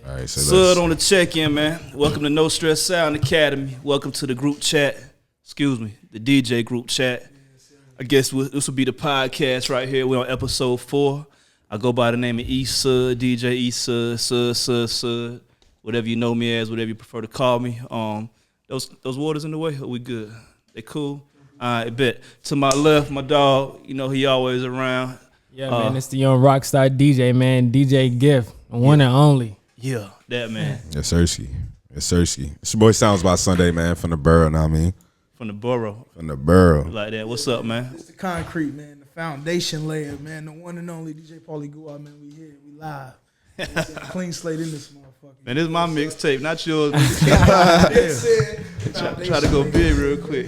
All right, so Sud on the check-in, man. Welcome to No Stress Sound Academy. Welcome to the group chat. Excuse me, the DJ group chat. I guess this will be the podcast right here. We're on episode 4. I go by the name of E-Sud, DJ E-Sud, Sud. Whatever you know me as, whatever you prefer to call me. Those waters in the way, we good? They cool? I bet. To my left, my dog, you know he always around. Yeah, man, it's the young rockstar DJ, man. DJ Gift, one and only. Yeah, that man. Yes, Cersei. It's your boy Sounds by Sunday, man, from the borough, know what I mean? From the borough. From the borough. Like that. What's up, man? It's the concrete, man. The foundation layer, man. The one and only DJ Paulie Guap, man. We here. We live. It's a clean slate in this motherfucker. Man, this is my mixtape, not yours. Try to go big real quick.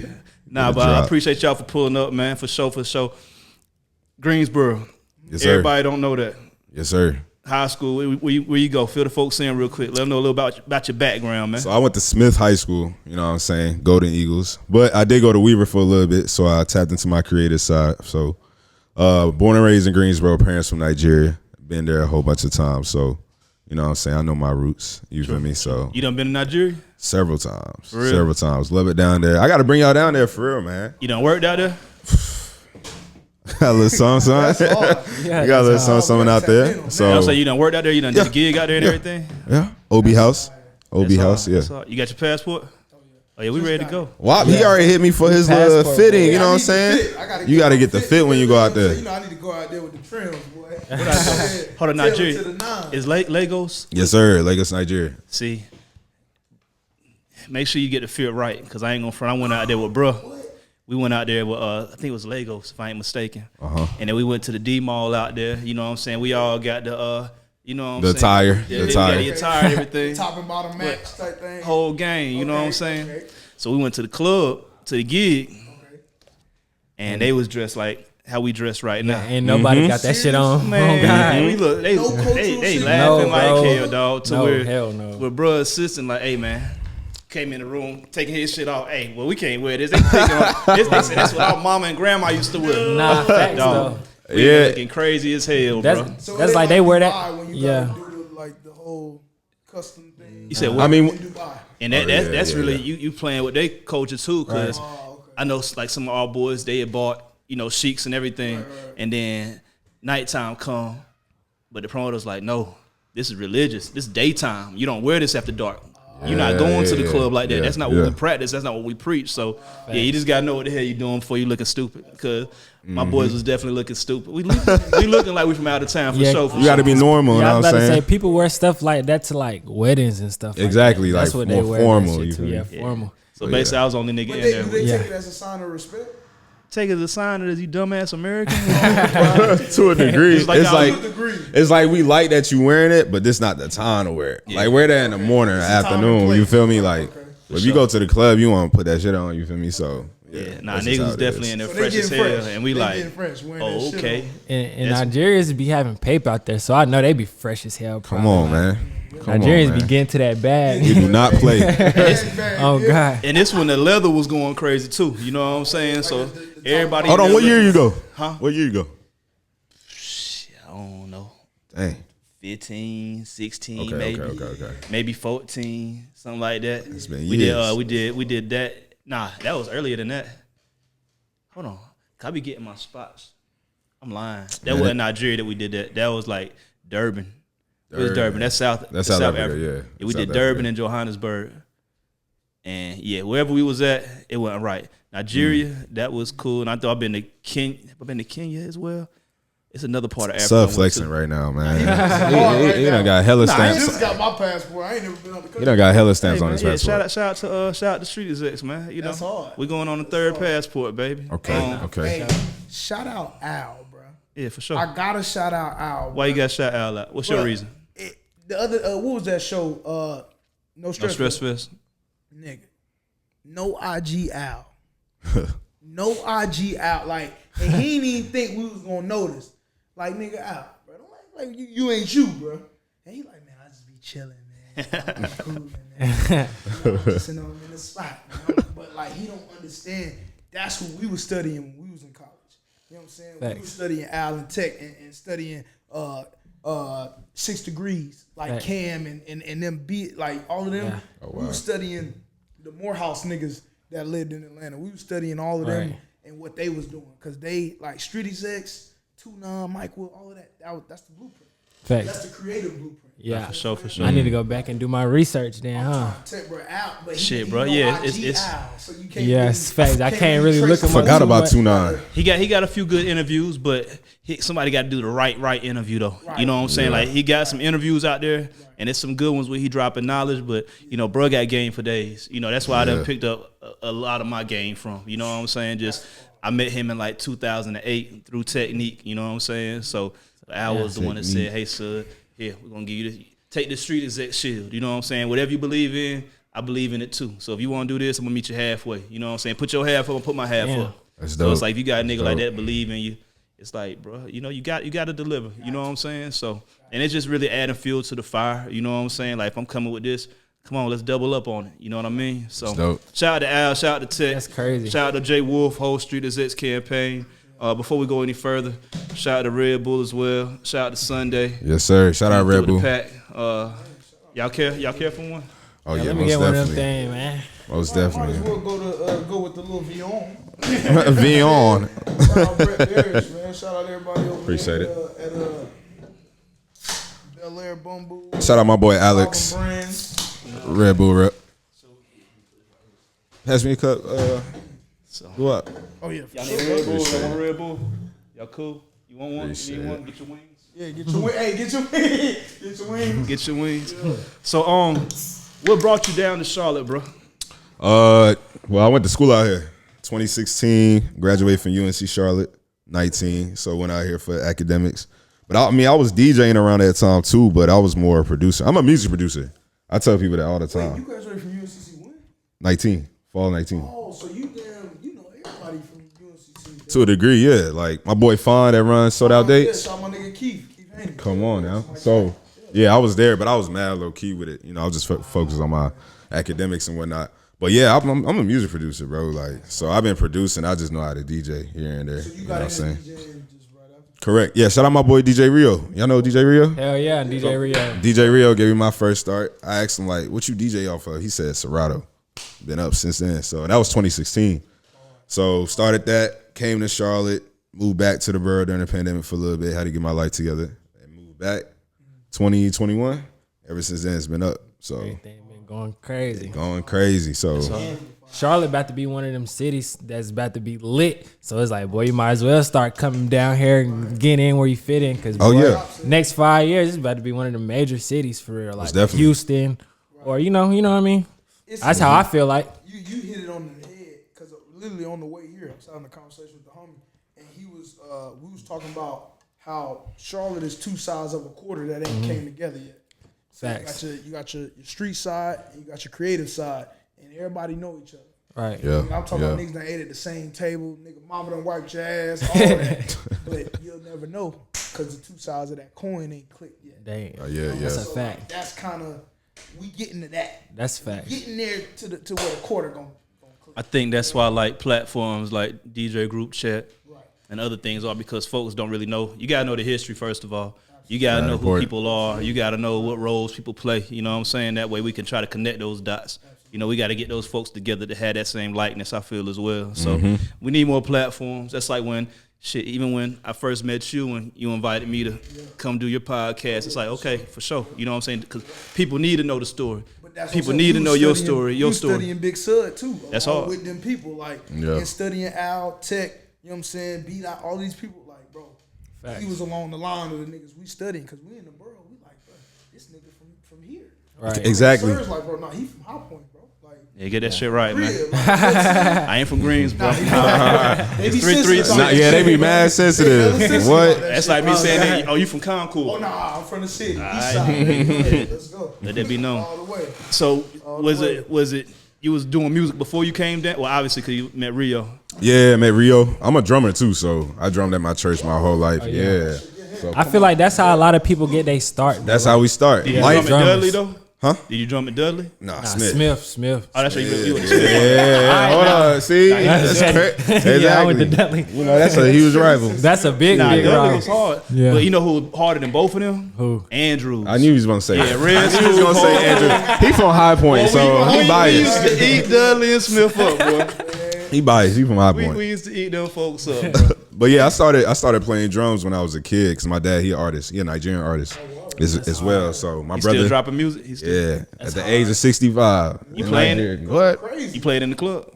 Nah, but I appreciate y'all for pulling up, man. For sure. Greensboro. Yes, sir. Everybody don't know that. Yes, sir. High school, where you go? Fill the folks in real quick. Let them know a little about your background, man. So I went to Smith High School, you know what I'm saying, Golden Eagles. But I did go to Weaver for a little bit, so I tapped into my creative side. So born and raised in Greensboro, parents from Nigeria. Been there a whole bunch of times, so you know what I'm saying, I know my roots. You feel me? So You done been to Nigeria? several times. For real? Several times. Love it down there. I got to bring y'all down there for real, man. You done worked out there? Got a little something. Yeah, You got a little something out there. So I'm saying you done worked out there. You done did the gig out there and everything. yeah, OB House. OB That's House, all. yeah. That's all. You got your passport? Oh yeah, we ready to go. Wop, he already hit me for his little Passport, fitting, boy. you know what I'm saying? You got to get the fit when you go out there. You know, I need to go out there with the trims, boy. Hold on, Tail Nigeria. to the nine. Is Lagos? Yes, sir. Lagos, Nigeria. See, make sure you get the fit right, because I ain't gonna front. I went out there with bruh. We went out there with, I think it was Lagos, if I ain't mistaken. And then we went to the D Mall out there. You know what I'm saying? We all got the, you know what I'm The saying? attire. Yeah, The we got attire. the attire and everything. Top and bottom match type thing. Whole game, you know what I'm Okay, saying? okay. So we went to the club, to the gig, and they was dressed like how we dress right now. Ain't nobody got that shit on. Man, Oh, God. we look, they No cultural they shit. laughing No, like bro. hell, dog. To No, where, hell no. where bruh assisting like, hey man, came in the room taking his shit off. Hey, well we can't wear this. They taking off. They said that's what our mama and grandma used to wear. Nah, facts Dog. though. We Yeah. looking crazy as hell, That's bro. So that's it like ain't they wear that. Dubai when you Yeah. gotta do like the whole custom thing. You said I what? mean, In Dubai. And that's really you playing with their culture too, cause I know like some of our boys they had bought sheiks and everything, and then nighttime come, but the promoter's like, no, this is religious. This is daytime. You don't wear this after dark. You're not going to the club like that. Yeah, That's not yeah. what we practice. That's not what we preach. So yeah, you just gotta know what the hell you're doing before you looking stupid. Because my boys was definitely looking stupid. We looking like we from out of town for Yeah. sure. For You got to sure. be normal, you Yeah, I know was what about I'm to say saying? people wear stuff like that to like weddings and stuff. Exactly, like that. That's like what they more wear. formal, That you shit feel too. me? Yeah, formal. So basically, I was the only nigga But in they, there. do they Yeah. take it as a sign of respect? Take it as a sign that you dumbass American. To a degree. It's like It's y'all- like it's like we like that you wearing it, but this not the time to wear it. Yeah. Like wear that in the morning or time and afternoon. place. You feel me? Like Okay. if you go to the club, you want to put that shit on. You feel me? So Yeah, that's nah, just niggas how was it definitely is. in there So fresh they as getting hell, fresh. and we They like, getting fresh, wearing oh that shit okay. on. And That's- Nigerians be having paper out there, so I know they be fresh as hell. Come probably. on, man. Come Nigerians on, be man. getting to that You bag. do not play. Oh God. And this when the leather was going crazy too. You know what I'm saying? So everybody. Hold on, what year you go? Huh? What year you go? I don't know. Dang. 15, 16, Okay, maybe, okay. maybe 14, something like that. It's been We years. did, we did that. Nah, that was earlier than that. Hold on, I be getting my spots. I'm lying. That wasn't Nigeria that we did that. That was like Durban. It was Durban. That's South. That's South Africa, yeah. We South did Durban Africa. and Johannesburg. And yeah, wherever we was at, it wasn't right. Nigeria, that was cool. And I thought I've been to Kenya as well. It's another part of Africa. I Sub went flexing to. right now, man. Right He done now. got hella I stamps. just got my passport. I ain't never been on the country. He done got hella Hey, stamps on man, his yeah, passport. shout out to Street Execs, man. You know, That's hard. we going on the third passport, baby. Okay, okay. Hey, shout out Al, bro. Yeah, for sure. I gotta shout out Al. Why you got shout out? Like, what's your Bruh, reason? The other, what was that show? No No stress. stress fest. Nigga. No IG Al. No IG Al. Like, and he didn't even think we was gonna notice. Like, nigga, Al, bro. Don't like you ain't you, bro. And he like, man, I just be chilling, man. I'm cruising, man. You know, just sitting on in the spot, man. But like, he don't understand. That's who we was studying when we was in college. You know what I'm saying? We was Facts. studying Al and Tech and studying 6 Degrees, like Right. Cam and them beat, like all of them. Yeah. We was studying the Morehouse niggas that lived in Atlanta. We was studying all of them Right. and what they was doing, cause they like Street Execs, 2-9, Mike Will, all of that. That's the blueprint. That's Facts. the creative blueprint. Yeah. For sure, for sure. I need to go back and do my research then, huh? Tech bro out, but Shit, he bro, know yeah, IG it's- Al, so you can't Yes, really, facts. I can't really trace look him him. up. Forgot too about much. 2-9. He got a few good interviews, but somebody got to do the right interview though. You know what I'm saying? Like he got some interviews out there, and it's some good ones where he dropping knowledge. But you know, bro got game for days. You know that's why I done picked up a lot of my game from. You know what I'm saying? Just I met him in like 2008 through Technique. You know what I'm saying? So Al was the one that said, "Hey, son, here we're gonna give you this. Take the Street Exec shield." You know what I'm saying? Whatever you believe in, I believe in it too. So if you want to do this, I'm gonna meet you halfway. You know what I'm saying? Put your half up, and put my half Damn. up. That's So it's dope. like if you got a nigga That's like dope. that believe in you, it's like, bro, you know, you got to deliver. You know what I'm saying? So, and it's just really adding fuel to the fire. You know what I'm saying? Like if I'm coming with this, come on, let's double up on it. You know what I mean? So, That's dope. shout out to Al, shout out to Tech. That's crazy. Shout out to Jay Wolf, whole Street Execs campaign. Before we go any further, shout out to Red Bull as well. Shout out to Sunday. Yes, sir. Shout out Red Through Bull. the pack. Y'all care for one? Oh yeah, Let me most get one of them definitely. things, man. Most Might as definitely. well go with the little Vion. Vion. Shout out Brett Parrish, man. Shout out everybody over Appreciate there it. at Bel Air Bumble. Shout out my boy Alex. Auburn Brands. Red Bull rep. Pass me a cup. So, What? Oh yeah, y'all for need sure. Red Bull? Appreciate Y'all want it. a Red Bull? Y'all cool? You want one? Appreciate You need one? it. Get your wings. Yeah, get your wing. Hey, get your wing. Get your wings. Get your wings. So, what brought you down to Charlotte, bro? Well, I went to school out here. 2016, graduated from UNC Charlotte. 19, so went out here for academics. But I was DJing around that time too. But I was more a producer. I'm a music producer. I tell people that all the You time. graduated from UNCC when? 19, fall 19. Oh, so you know everybody from UNCC. To a degree, yeah. Like my boy Fawn that runs Sold Out Yeah, Dates. shout out my nigga Keith Haney. Come on now. So yeah, I was there, but I was mad low key with it. You know, I was just focused on my academics and whatnot. But yeah, I'm a music producer, bro. Like, so I've been producing. I just know how to DJ here and there. So you You know got what I'm into saying? DJing just right after. Correct. Yeah. Shout out my boy DJ Rio. Y'all know DJ Rio? Hell yeah, DJ Rio. DJ Rio gave me my first start. I asked him like, "What you DJ off of?" He said Serato. Been up since then. So that was 2016. So started that. Came to Charlotte. Moved back to the borough during the pandemic for a little bit. Had to get my life together. And moved back. 2021. Ever since then, it's been up. So Everything been going crazy. going crazy. So Charlotte about to be one of them cities that's about to be lit. So it's like, boy, you might as well start coming down here and getting in where you fit in. Cause Oh, boy, yeah. next 5 years it's about to be one of the major cities for real, like definitely. Houston, or you know what I mean. It's- That's how I feel like. You hit it on the head because literally on the way here, I was having a conversation with the homie, and he was we was talking about how Charlotte is two sides of a quarter that ain't came together yet. So Facts. you got your street side and you got your creative side, and everybody know each other. Right. yeah, I'm talking yeah. about niggas that ate at the same table, nigga mama done wiped your ass, all that. But you'll never know because the two sides of that coin ain't clicked yet. Dang. Yeah, That's a yeah. So fact. that's kind of we getting to that. That's facts. Getting there to where the quarter gonna click. I think that's why like platforms like DJ Group Chat Right. and other things are because folks don't really know. You gotta know the history first of all. You gotta know who important. people are. You gotta know what roles people play. You know what I'm saying? That way we can try to connect those dots. You know, we got to get those folks together to have that same likeness, I feel, as well. So we need more platforms. That's like when, even when I first met you and you invited me to come do your podcast, it's like, okay, for sure. You know what I'm saying? Because people need to know the story. But that's People what I'm need to saying. know You your studying- story, your you story. studying Big Sud too. That's along hard. with them people, like Yeah. and studying Al, Tech. You know what I'm saying? Beat out all these people, like bro. Facts. He was along the line of the niggas we studying because we in the borough. We like, bro, this nigga from here. Right. Exactly. Sir's like, bro, nah, he from High Point, bro. Like, Yeah, get that shit right, man. real. Like, I ain't from Greens, bro. they be 3-3. sensitive about Nah, that yeah, they shit, be bro. mad They sensitive. hella sensitive What? about that That's shit, like me bro. saying, that, oh, you from Concord. Oh nah, I'm from the city. East side. Yeah, let's go. Let that be known. All the way. So All was the it you was doing music before you came down? Well, obviously because you met Rio. Yeah, met Rio. I'm a drummer too, so I drummed at my church my whole life. Yeah. So I feel like that's how a lot of people get their start. that's how we start. Yeah, Life, drum at drummers. Dudley though. Huh? Did you drum at Dudley? Nah, Nah, Smith. Smith. Oh, that's right. You went to Smith. Yeah, hold on. See, that's crazy. Yeah, I went to Exactly. Dudley. You know, that's a huge rival. That's a big, Nah, big Dudley rival. was hard. Yeah. But you know who was harder than both of them? Who? Andrews. I knew he was gonna say. Yeah, that. Red I knew he was gonna School. say Andrew. He from High Point, so he we used biased. to eat Dudley and Smith up, boy. He biased. He from High We Point. used to eat them folks up, bro. But yeah, I started playing drums when I was a kid because my dad, he an artist, he a Nigerian artist as well. So my He brother, still dropping music. He still, yeah, at the age of 65, You in playing Nigeria. What? Crazy. You played in the club.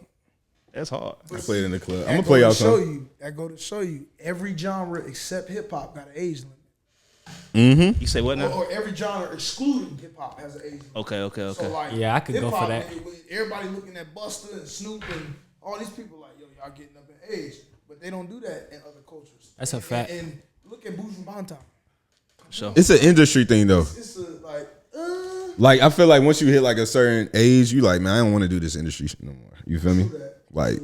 That's hard. I played in the club. I'm That gonna go play to y'all show some. you. That go to show you. Every genre except hip hop got an age limit. You say what now? Or every genre excluding hip hop has an age limit. Okay. So like, Yeah, I could go for hip-hop, that. Everybody looking at Busta and Snoop and all these people like, yo, y'all getting up in age, but they don't do that in other cultures. That's a fact. And look at Buju Banton. Sure. It's an industry thing though. It's a, Like I feel like once you hit like a certain age, you like, man, I don't want to do this industry shit no more. You feel me? Like,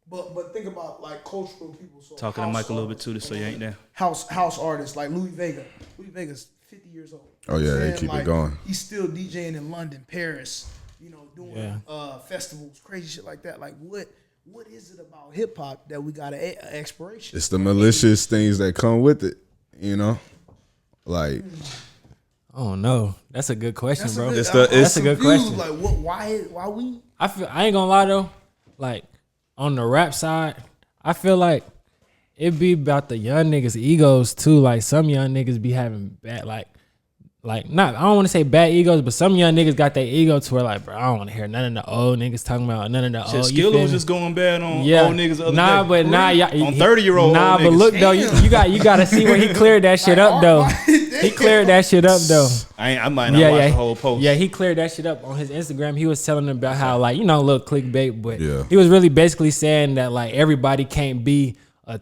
but think about like cultural people. So Talking to house Mike a little bit artists, too, so you ain't there. House artists like Louis Vega. Louis Vega's 50 years old. oh You know yeah, what they I'm keep saying? it Like, going. He's still DJing in London, Paris. You know, doing Yeah. festivals, crazy shit like that. Like what is it about hip hop that we got an expiration? It's the malicious things that come with it, you know? Like, Oh no, that's a good question, That's bro. a good, That's a good confused, question. Like what? Why we? I ain't gonna lie though, like on the rap side, I feel like it be about the young niggas' egos too. Like some young niggas be having bad, not I don't want to say bad egos, but some young niggas got their ego to where like, bro, I don't want to hear none of the old niggas talking about none of the Shit, old. Skilla was just going bad on old niggas the other nah, day. but nah, y'all, On 30-year-old Nah, old but niggas. look though, you got to see where he cleared that shit up though. He cleared that shit up though. I might not watch the whole post. Yeah, he cleared that shit up on his Instagram. He was telling about how like, you know, a little clickbait, but Yeah. he was really basically saying that like everybody can't be a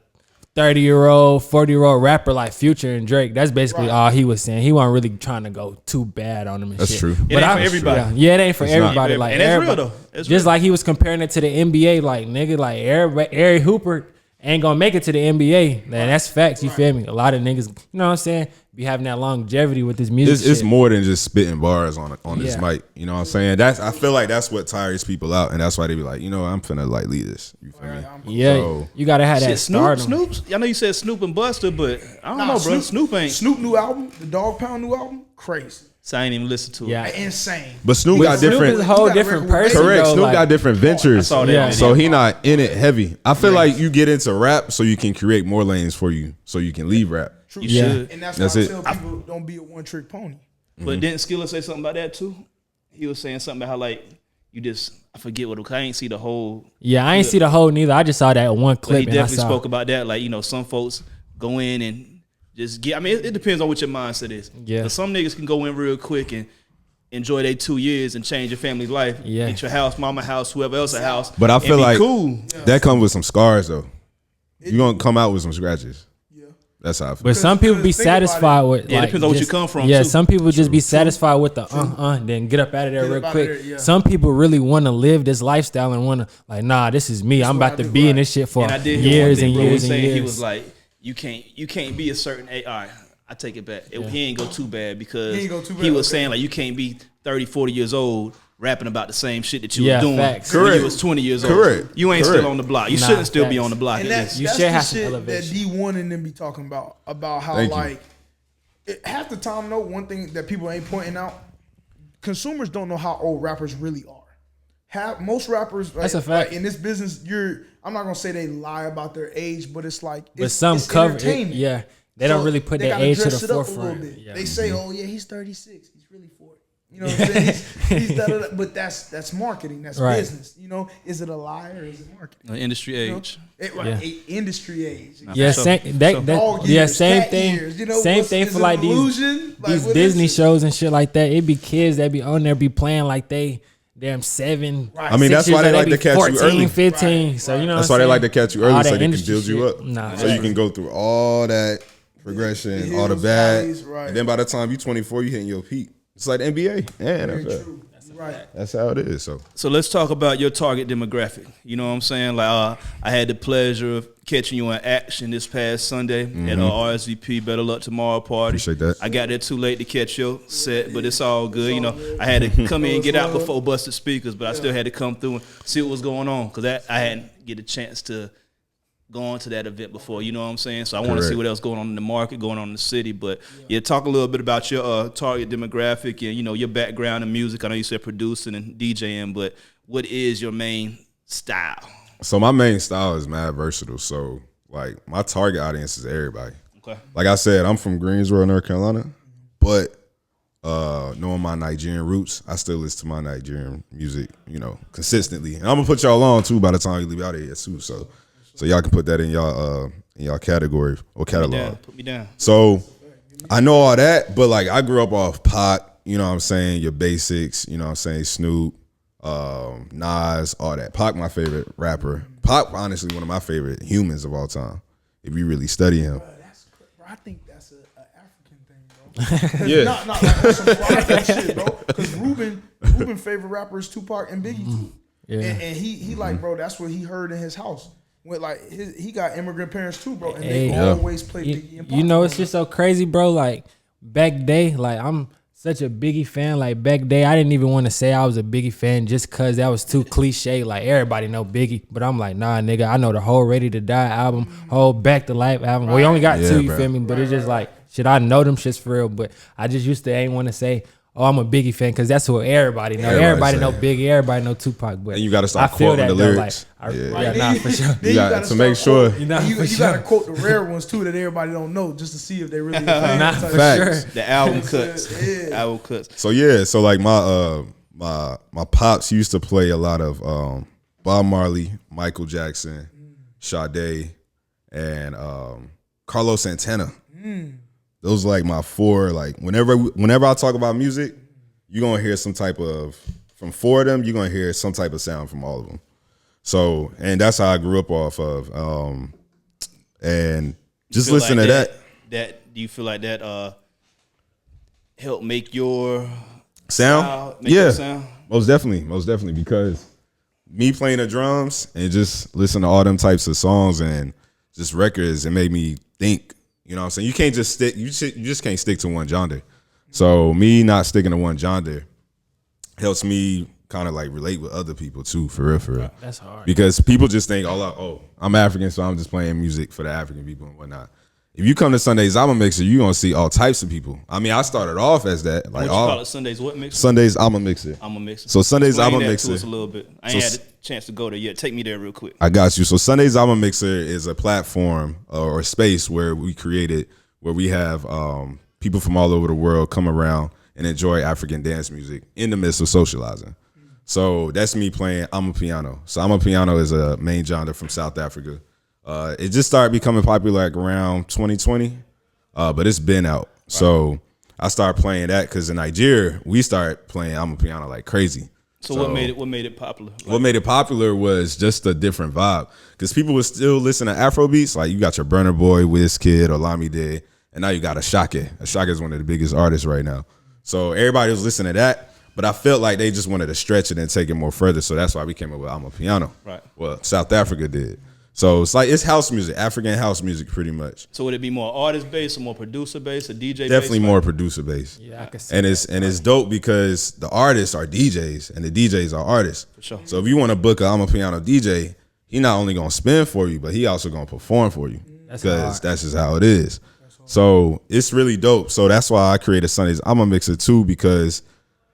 30-year-old, 40-year-old rapper like Future and Drake. That's basically all he was saying. He wasn't really trying to go too bad on them and That's shit. true. It ain't for everybody. Yeah, it ain't for It's not. everybody. Like And that's real, everybody- though. That's just real. like he was comparing it to the NBA, like nigga, like everybody, Eric Hooper ain't gonna make it to the NBA. Man, that's facts. You feel me? A lot of niggas, you know what I'm saying, be having that longevity with this music. it's shit. more than just spitting bars on this Yeah. mic. You know what I'm saying? I feel like that's what tires people out, and that's why they be like, you know, I'm finna like lead this. You feel me? Yeah, So- you gotta have that Shit, stardom. Snoop's. I know you said Snoop and Buster, but I don't know, bro. Snoop ain't. Snoop new album, the Dog Pound new album, crazy, So I ain't even listen to it. Yeah. insane. But Snoop But got Snoop different. is a whole You got different record with person. Correct. though, Snoop like- got different ventures. saw that Yeah. video. So he not in it heavy. I feel like you get into rap so you can create more lanes for you, so you can leave rap. True. You Yeah. should. And that's That's why I it. tell people don't be a one trick pony. But didn't Skilla say something about that too? He was saying something about how like you just I forget what I ain't see the whole. Yeah, I ain't see the whole neither. I just saw that one But clip he and I definitely saw. spoke about that. Like you know, some folks go in and just get. I mean, it depends on what your mindset is. Yeah. But some niggas can go in real quick and enjoy their 2 years and change your family's life. Yeah. Get your house, mama house, whoever else a house. But I and feel be like cool. that comes with some scars though. You gonna come out with some scratches. Yeah. That's how I feel. But some people be think about satisfied with. Yeah, it like, depends on what you just- come from, Yeah, too. some people just be satisfied with the then get up out of there Get real up outta quick. there, yeah. Some people really want to live this lifestyle and want to like, nah, this is me. I'm what about I to do, be in right. this shit for And I did hear years one thing, and bro years was and saying years. he was like, you can't be a certain age. All right, I take it back. He ain't go too bad because He ain't go too he bad, was okay. saying like you can't be 30, 40 years old rapping about the same shit that you Yeah, was doing facts. when Correct. you was 20 years old. Correct. You ain't Correct. still on the block. You Nah, shouldn't still be facts. on the block. And at that's, least. You that's should the have some shit that elevation. D1 and them be talking about how Thank you. like half the time though, one thing that people ain't pointing out, consumers don't know how old rappers really are. Most rappers, That's a fact. like, in this business, I'm not gonna say they lie about their age, but it's like, But some cover it, entertainment. yeah. They don't So really put they their gotta age to dress the it up a forefront. little bit. Yeah. They say, "Oh yeah, he's 36. He's really 40." You know what I'm saying? He's da-da-da. But that's marketing. That's Right. business. You know, is it a lie or is it marketing? Industry You know? age. Right, Yeah. industry age. Yeah, So- same, so- Dog yeah, years, same cat thing. years, you know, same what's- thing is for it like illusion? Like, these what is Disney it? shows and shit like that. It be kids that be on there be playing like they damn 7. Right. I mean, 6 that's why years they old, like be to catch 14, you early. 15. Right, So you know, That's what why they I'm like to saying? catch you early All so that they can industry build you shit. up. Nah, So you can go through all that progression, The all the hills, bad. valleys, right. And then by the time you're 24, you hitting your peak. It's like the NBA and Very NFL. true. Right. That's how it is. So So let's talk about your target demographic. You know what I'm saying? Like I had the pleasure of catching you in action this past Sunday at RSVP Better Luck Tomorrow party. Appreciate that. I got there too late to catch your set, but it's all good. You know, I had to come in and get out before Busted Speakers, but I still had to come through and see what was going on because I hadn't get a chance to go on to that event before. You know what I'm saying? So I want to see what else going on in the market, going on in the city. But yeah, talk a little bit about your target demographic and your background in music. I know you said producing and DJing, but what is your main style? So my main style is mad versatile. So like my target audience is everybody. Okay. Like I said, I'm from Greensboro, North Carolina, but knowing my Nigerian roots, I still listen to my Nigerian music, consistently. And I'm gonna put y'all on too by the time you leave out of here too. So y'all can put that in y'all category or catalog. Put me down. So I know all that, but like I grew up off Pac, you know what I'm saying, your basics, you know what I'm saying, Snoop, Nas, all that. Pac, my favorite rapper. Pac, honestly, one of my favorite humans of all time. If you really study him. Bro, I think that's an African thing, bro. Yeah. Not like some African shit, bro. Because Ruben favorite rapper is Tupac and Biggie too. Yeah. And he like, bro, that's what he heard in his house. When like he got immigrant parents too, bro, and they always play Biggie and Pac. It's just so crazy, bro. Like back day, like I'm such a Biggie fan. Like back day, I didn't even want to say I was a Biggie fan just cause that was too cliche. Like everybody know Biggie, but I'm like, nah, nigga, I know the whole Ready to Die album, whole Back to Life album. We only got two, you feel me? But it's just like, shit, I know them shits for real. But I just used to ain't want to say, oh, I'm a Biggie fan, because that's what everybody know. Everybody know Biggie, everybody know Tupac. But and you got to start I feel quoting the that, lyrics. Though, like, nah, for sure. You got to make sure. You got to quote the rare ones too that everybody don't know, just to see if they really. Nah, for Facts. sure. The album cuts. Album cuts. So like my pops used to play a lot of Bob Marley, Michael Jackson, Sade, and Carlos Santana. Those are like my four. Like whenever I talk about music, you're gonna hear some type of, from four of them, you're gonna hear some type of sound from all of them. So, and that's how I grew up off of. And just listen like to that. Do you feel like that help make your Sound? make your sound? Most definitely, because me playing the drums and just listen to all them types of songs and just records, it made me think. You know what I'm saying? You can't just stick. You just can't stick to one genre. So me not sticking to one genre helps me kind of like relate with other people too, for real. That's hard. Because people just think, oh, I'm African, so I'm just playing music for the African people and whatnot. If you come to Sunday's Album Mixer, you're gonna see all types of people. I mean, I started off as that. Like What you call it? Sunday's what mixer? Sunday's Album Mixer. I'm a mixer. So Sunday's Explain Album that Mixer. to us a little bit. I ain't had a chance to go there yet. Take me there real quick. I got you. So Sunday's Album Mixer is a platform or a space where we created, where we have people from all over the world come around and enjoy African dance music in the midst of socializing. So that's me playing Amapiano. So Amapiano is a main genre from South Africa. It just started becoming popular like around 2020, but it's been out. So I started playing that because in Nigeria, we started playing Amapiano like crazy. So what made it popular? Like, What made it popular was just a different vibe, because people would still listen to Afro beats. Like you got your Burna Boy, Wizkid, Olamide, and now you got Asake. Asake is one of the biggest artists right now. So everybody was listening to that, but I felt like they just wanted to stretch it and take it more further. So that's why we came up with Amapiano. Right. Well, South Africa did. So it's house music, African house music, pretty much. So would it be more artist based or more producer based or DJ based? Definitely more producer based. Yeah, I can see And it's dope because the artists are DJs and the DJs are artists. For sure. So if you want to book a Amapiano DJ, he not only gonna spin for you, but he also gonna perform for you, because that's just how it is. So it's really dope. So that's why I created Sundays. I'm a mixer too, because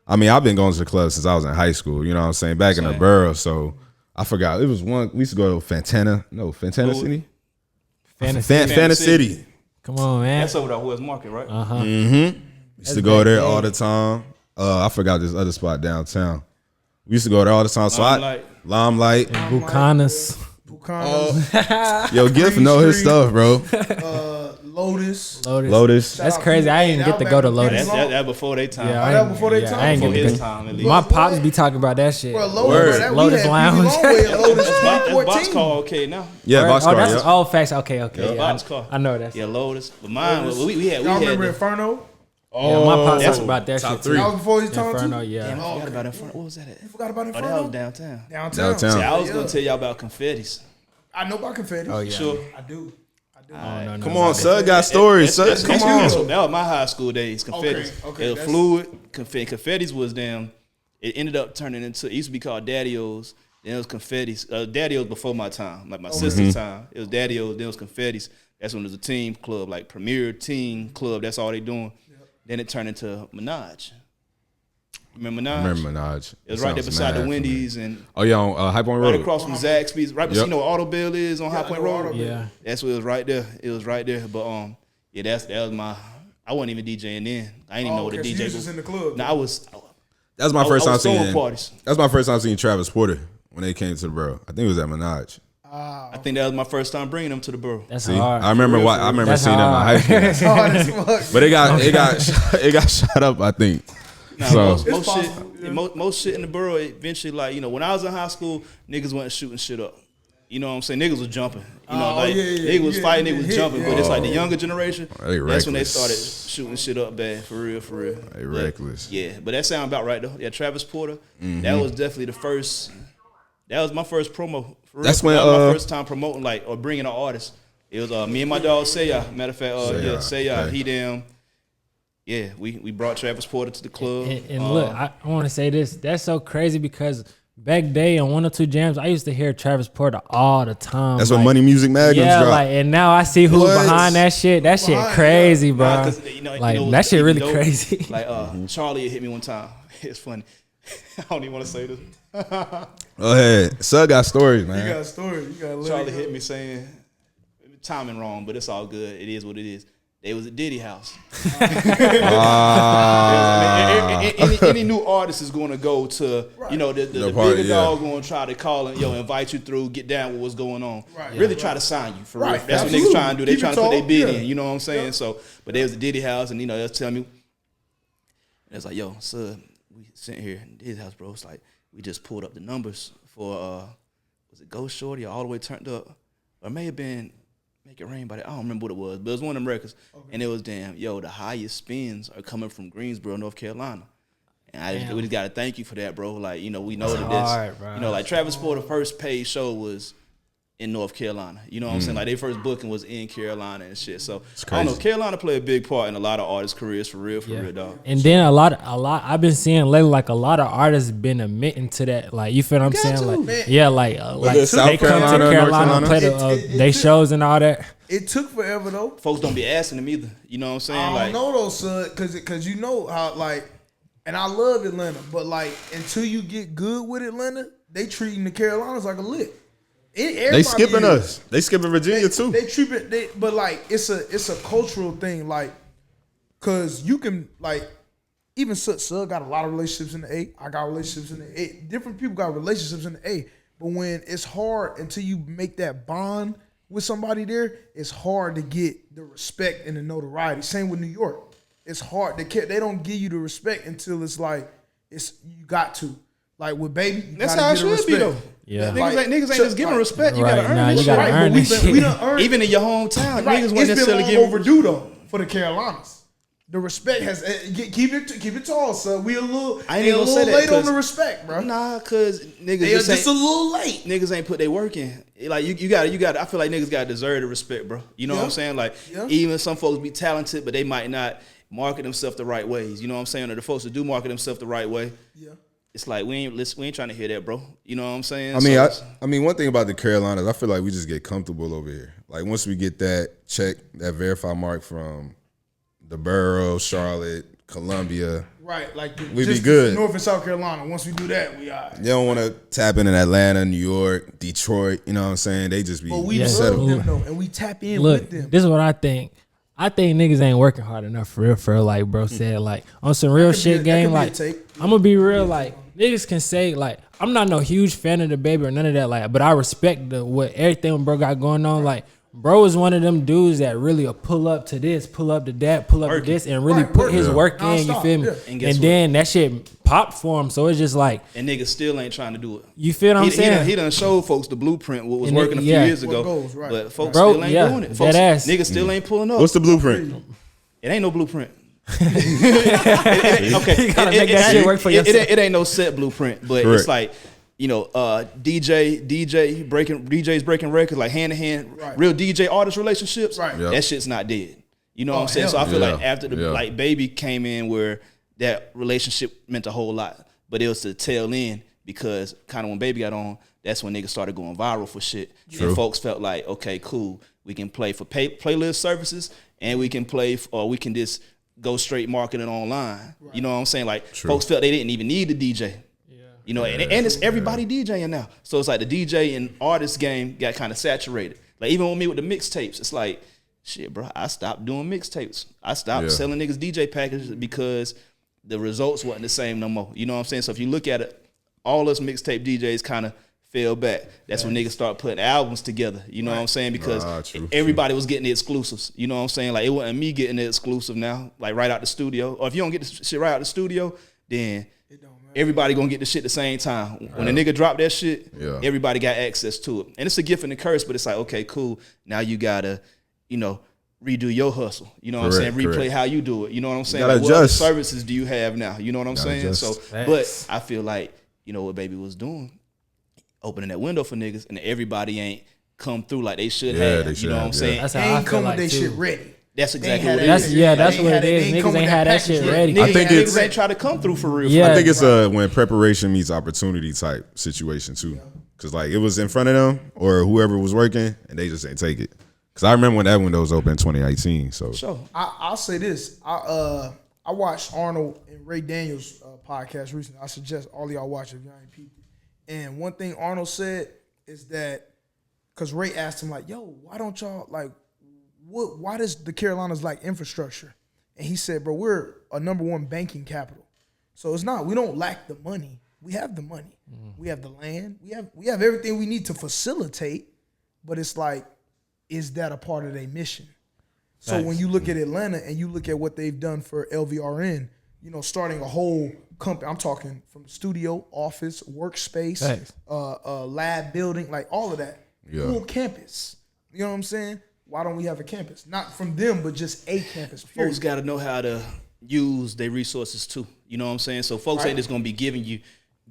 I mean I've been going to the club since I was in high school. You know what I'm saying? Back in the borough. So I forgot. It was one. We used to go to Fantana City. Fanta City. Come on, man. That's over at West Market, right? Used to go there all the time. I forgot this other spot downtown. We used to go there all the time. So Limelight. Bucanas. Yo, Gift know his stuff, bro. Lotus. That's crazy. I didn't get to go to Lotus. That before they time. Yeah, that before they time? I ain't Before get his to time, at least. My pops be talking about that shit. Bro, Lotus Lotus Lounge. Lotus That's 2014. Boxcar okay now. Yeah, Boxcar. that's Yeah. all facts. Okay. Yeah, Boxcar. I know that. Yeah, Lotus. But mine, we had. Y'all remember Inferno? Yeah, my pops that's talking about that top shit three. too. That was before his time Inferno, too? yeah. Damn, I forgot about Inferno. What was that at? You forgot about Oh, Inferno? that was downtown. Downtown. Downtown. See, I was gonna tell y'all about Confettis. I know about confetti. Oh yeah. Sure. I do. I don't know Come on, son. Got stories. Son. Come on. That was my high school days. Confettis. Okay, It was that's- fluid. Confettis was damn. It ended up turning into. It used to be called Daddy-O's. Then it was Confettis. Daddy-O's before my time, like my sister's time. It was Daddy-O's. Then it was Confettis. That's when it was a team club, like Premier Team Club. That's all they doing. Then it turned into Minaj. Remember Minaj? I remember Minaj. It was right there Sounds beside mad the familiar. Wendy's and Oh yeah, on High Point right Road. across from Zaxby's. Right, Yep. you know where Auto Bill is on High Point Road. Yeah. That's what it was right there. It was right there. But yeah, that was my. I wasn't even DJing then. I didn't even know what a okay, so DJ you was. just in the club. No, I was. That's my first I time was throwing seeing. parties. That's my first time seeing Travis Porter when they came to the borough. I think it was at Minaj. I think that was my first time bringing them to the borough. That's See, hard. I remember what I remember That's seeing them in high hard. school. Hard as fuck. But it got shot up, I think. Nah, So most shit, possible, yeah. most shit in the borough. Eventually, like when I was in high school, niggas wasn't shooting shit up. You know what I'm saying? Niggas was jumping. You know, niggas was fighting, niggas was jumping. But it's like the younger generation. They That's when they reckless. started shooting shit up bad, for real. They reckless. Yeah, but that sound about right though. Yeah, Travis Porter. Mm-hmm. That was definitely the first. That was my first promo. For real. That's when, that was my first time promoting or bringing an artist. It was me and my dog Saya. Matter of fact, Saya. okay. He damn. Yeah, we brought Travis Porter to the club. And look, I want to say this. That's so crazy because back day on 102 Jams, I used to hear Travis Porter all the time. That's when like, Money Music Magnums yeah, dropped. like, and now I see who's What? behind that shit. That shit Behind, crazy, bro. Nah, 'cause, like that shit really crazy. Like Charlie had hit me one time. It's funny. I don't even want to say this. Go ahead. Sug got stories, You man. got a story. You got to let Charlie it go. hit me saying, timing wrong, but it's all good. It is what it is. They was at Diddy house. Any new artist is going to go to, you know, the party, bigger yeah. dog going to try to call and invite you through, get down with what's going on. Right. Really try to sign you for real. Right. That's what Absolutely. niggas trying to do. They Keep trying it to put their tall. bid Yeah. in. You know what I'm saying? So, but they was at Diddy house, and they was telling me, it's like, yo, son, we sitting here in Diddy's house, bro. It's like we just pulled up the numbers for was it Ghost Shorty or All the Way Turned Up, or it may have been Make It Rain, but I don't remember what it was. But it was one of them records, and it was damn, yo, the highest spins are coming from Greensboro, North Carolina. And we just gotta thank you for that, bro. Like, you know, we know that this, hard, bro. you know, like Travis Porter's first paid show was in North Carolina. You know what I'm saying? Like their first booking was in Carolina and shit. So I don't know. Carolina play a big part in a lot of artists' careers for real, dog. And then a lot. I've been seeing lately, like a lot of artists been admitting to that. Like you feel what I'm saying? to, Like man. yeah, like it South they come to Carolina, North Carolina, play Carolina? they shows and all that. It took forever though. Folks don't be asking them either. You know what I'm saying? I Like, don't know though, son, cause you know how like, and I love Atlanta, but like until you get good with Atlanta, they treating the Carolinas like a lick. They skipping us. They skipping Virginia too. They treat it, but like it's a cultural thing, like, cause you can like, even Sug got a lot of relationships in the A. I got relationships in the A. Different people got relationships in the A. But when it's hard until you make that bond with somebody there, it's hard to get the respect and the notoriety. Same with New York. It's hard. They don't give you the respect until it's like you got to. Like with Baby, you that's gotta how it get the should be though. respect. Yeah. Niggas ain't just giving respect. You Right, gotta earn nah, this you shit. gotta Right, earn but that we shit. done earned even in your hometown, Right. niggas It's wasn't been necessarily long giving. overdue though for the Carolinas. The respect has keep it tall, son. We a little I ain't even gonna say that, late on 'cause- the respect, bro. Nah, cause niggas They are just just a ain't, little late. niggas ain't put their work in. Like you got. I feel like niggas got deserve the respect, bro. You know what I'm saying? Like even some folks be talented, but they might not market themselves the right ways. You know what I'm saying? Or the folks that do market themselves the right way. Yeah. It's like we ain't trying to hear that, bro. You know what I'm saying? I mean, So, I mean, one thing about the Carolinas, I feel like we just get comfortable over here. Like once we get that check, that verify mark from the borough, Charlotte, Columbia, Right, like We be just good. North and South Carolina. Once we do that, we are. they don't want to tap in Atlanta, New York, Detroit. You know what I'm saying? They just be But we Yeah. love settled. them though, and we tap in Look, with them. this is what I think. I think niggas ain't working hard enough for real, like bro said. Like on some real could be shit a- that game. could be a Like take. I'm gonna be real. Like niggas can say like I'm not no huge fan of the Baby or none of that. Like, but I respect what everything bro got going on. Like, bro is one of them dudes that really will pull up to this, pull up to that, pull up to this, and really Right, put working. his work in. You Nonstop, feel me? yeah. And guess And what? then that shit popped for him. So it's just like and niggas still ain't trying to do it. you feel what I'm saying. He done showed folks the blueprint, what was And working a few yeah. years ago. What goes, right. But folks Bro, still ain't yeah, doing it. dead Folks, ass. niggas still ain't pulling up. What's the blueprint? It ain't no blueprint. Okay, You gotta make that shit work for yourself. It ain't no set blueprint, but Correct. it's like DJs breaking records like hand to hand, Right. real DJ artist relationships. Right. Yep. That shit's not dead. You know what I'm saying? hell So I feel yeah. like after the Yeah. like Baby came in, where that relationship meant a whole lot, but it was the tail end because kind of when Baby got on, that's when niggas started going viral for shit, True. and folks felt like, okay, cool, we can play for playlist services, and we can play, or we can just go straight marketing online. You know what I'm saying? Like True. folks felt they didn't even need the DJ. You know, and it's everybody DJing now. So it's like the DJ and artist game got kind of saturated. Like even with me with the mixtapes, it's like, shit, bro, I stopped doing mixtapes. I stopped Yeah. selling niggas DJ packages because the results wasn't the same no more. You know what I'm saying? So if you look at it, all us mixtape DJs kind of fell back. That's when niggas start putting albums together. You know what I'm saying? Because True, everybody was getting the exclusives. You know what I'm saying? Like it wasn't me getting the exclusive now, like right out the studio. Or if you don't get the shit right out the studio, then everybody gonna get the shit the same time. When a nigga drop that shit, Yeah. everybody got access to it. And it's a gift and a curse, but it's like, okay, cool. Now you gotta, redo your hustle. You know what I'm saying? Correct, Replay correct. how you do it. You know what I'm saying? gotta Like, what other adjust. services do you have now? You know what I'm saying? adjust. So, Facts. but I feel like, what Baby was doing, opening that window for niggas, and everybody ain't come through like they should Yeah, have. they You should know what I'm have, saying? That's They how I ain't feel come like with their too. shit ready. That's They exactly ain't what it had is. that- That's they what ain't it had is. they ain't Niggas come with ain't that had that package shit yet. ready. Niggas, I think niggas it's- ain't try to come through for real. Yeah. I think it's when preparation meets opportunity type situation too. Cause like it was in front of them or whoever was working and they just ain't take it. Cause I remember when that window was open in 2018. So Sure. I'll say this. I watched Arnold and Ray Daniels podcast recently. I suggest all of y'all watch it if y'all ain't peeped it. And one thing Arnold said is that because Ray asked him like, "Yo, why don't y'all like why does the Carolinas lack infrastructure?" And he said, "Bro, we're a #1 banking capital, so it's not. We don't lack the money. We have the money. We have the land. We have everything we need to facilitate. But it's like, is that a part of their mission?" So when you look at Atlanta and you look at what they've done for LVRN, starting a whole company, I'm talking from studio, office, workspace, Thanks. lab building, like all of that. Yeah. Full campus. You know what I'm saying? Why don't we have a campus? Not from them, but just a campus. Folks Period. got to know how to use their resources too. You know what I'm saying? So folks Right. ain't just gonna be giving you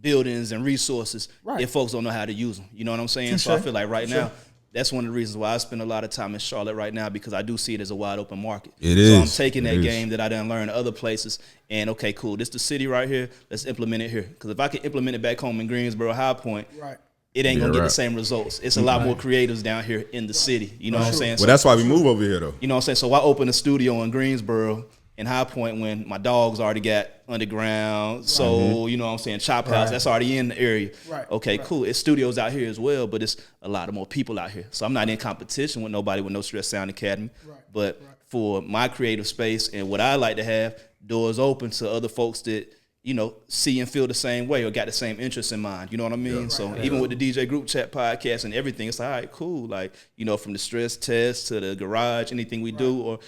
buildings and resources Right. if folks don't know how to use them. You know what I'm saying? Touche. So I feel like right Sure. now, that's one of the reasons why I spend a lot of time in Charlotte right now, because I do see it as a wide open market. It So I'm is. taking It that is. game that I done learned other places, and okay, cool. This the city right here. Let's implement it here. Because if I can implement it back home in Greensboro, High Point, Right. it ain't Yeah, gonna get right. the same results. It's a lot more creatives down here in the city. You know what I'm saying? well, that's why we move over here though. You know what I'm saying? So I opened a studio in Greensboro in High Point when my dogs already got underground. So, you know what I'm saying? Chop House, that's already in the area. Right, Okay, right. cool. It's studios out here as well, but it's a lot of more people out here. So I'm not in competition with nobody with No Stress Sound Academy. Right, But for my creative space and what I like to have, doors open to other folks that, see and feel the same way or got the same interests in mind. You know what I mean? So even with the DJ Group Chat podcast and everything, it's like, all right, cool. Like, from the stress test to the garage, anything we do or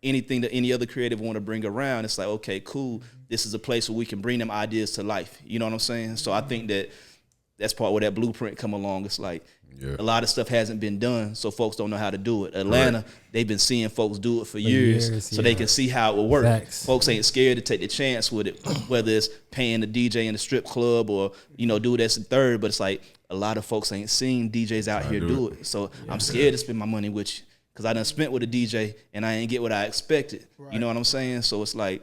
anything that any other creative want to bring around, it's like, okay, cool. This is a place where we can bring them ideas to life. You know what I'm saying? So I think that's part where that blueprint come along. It's like a lot of stuff hasn't been done, so folks don't know how to do it. Atlanta, they've been seeing folks do it for years, so they can see how it will work. Facts. Folks ain't scared to take the chance with it, whether it's paying the DJ in the strip club or, do this and third. But it's like a lot of folks ain't seen DJs out here do it. So I'm scared to spend my money with you because I done spent with a DJ and I ain't get what I expected. You know what I'm saying? So it's like,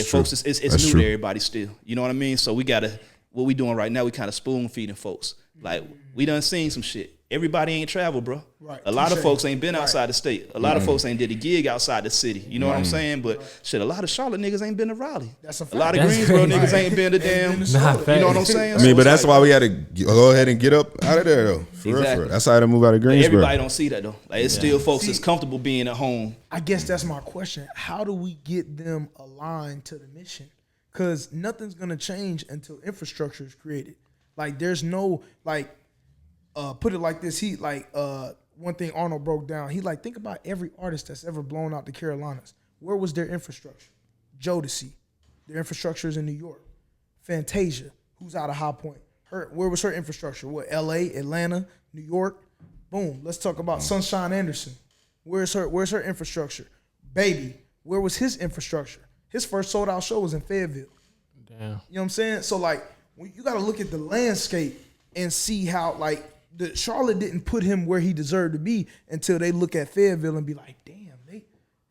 folks, it's That's new true. to everybody still. You know what I mean? So we got to, what we doing right now, we kind of spoon feeding folks. Like, we done seen some shit. Everybody ain't traveled, bro. Right. A lot of Touche. folks ain't been outside the state. A lot of folks ain't did a gig outside the city. You know what I'm saying? But shit, a lot of Charlotte niggas ain't been to Raleigh. That's a fact. A lot of That's Greensboro crazy. niggas ain't been to damn. been to You know Charlotte. what I'm saying? I mean, but that's it's why like, we had to go ahead and get up out of there though. For real, for Exactly. real. That's how to move out of Greensboro. everybody don't see that though. Like, it's still folks that's comfortable being at home. I guess that's my question. How do we get them aligned to the mission? Because nothing's gonna change until infrastructure is created. Like, there's no put it like this. He one thing Arnold broke down. He think about every artist that's ever blown out the Carolinas. Where was their infrastructure? Jodeci, their infrastructure is in New York. Fantasia, who's out of High Point. Where was her infrastructure? What? L.A., Atlanta, New York. Boom. Let's talk about Sunshine Anderson. Where's her infrastructure? Baby, where was his infrastructure? His first sold out show was in Fayetteville. Damn. You know what I'm saying? So when you got to look at the landscape and see how like the Charlotte didn't put him where he deserved to be until they look at Fayetteville and be like, damn,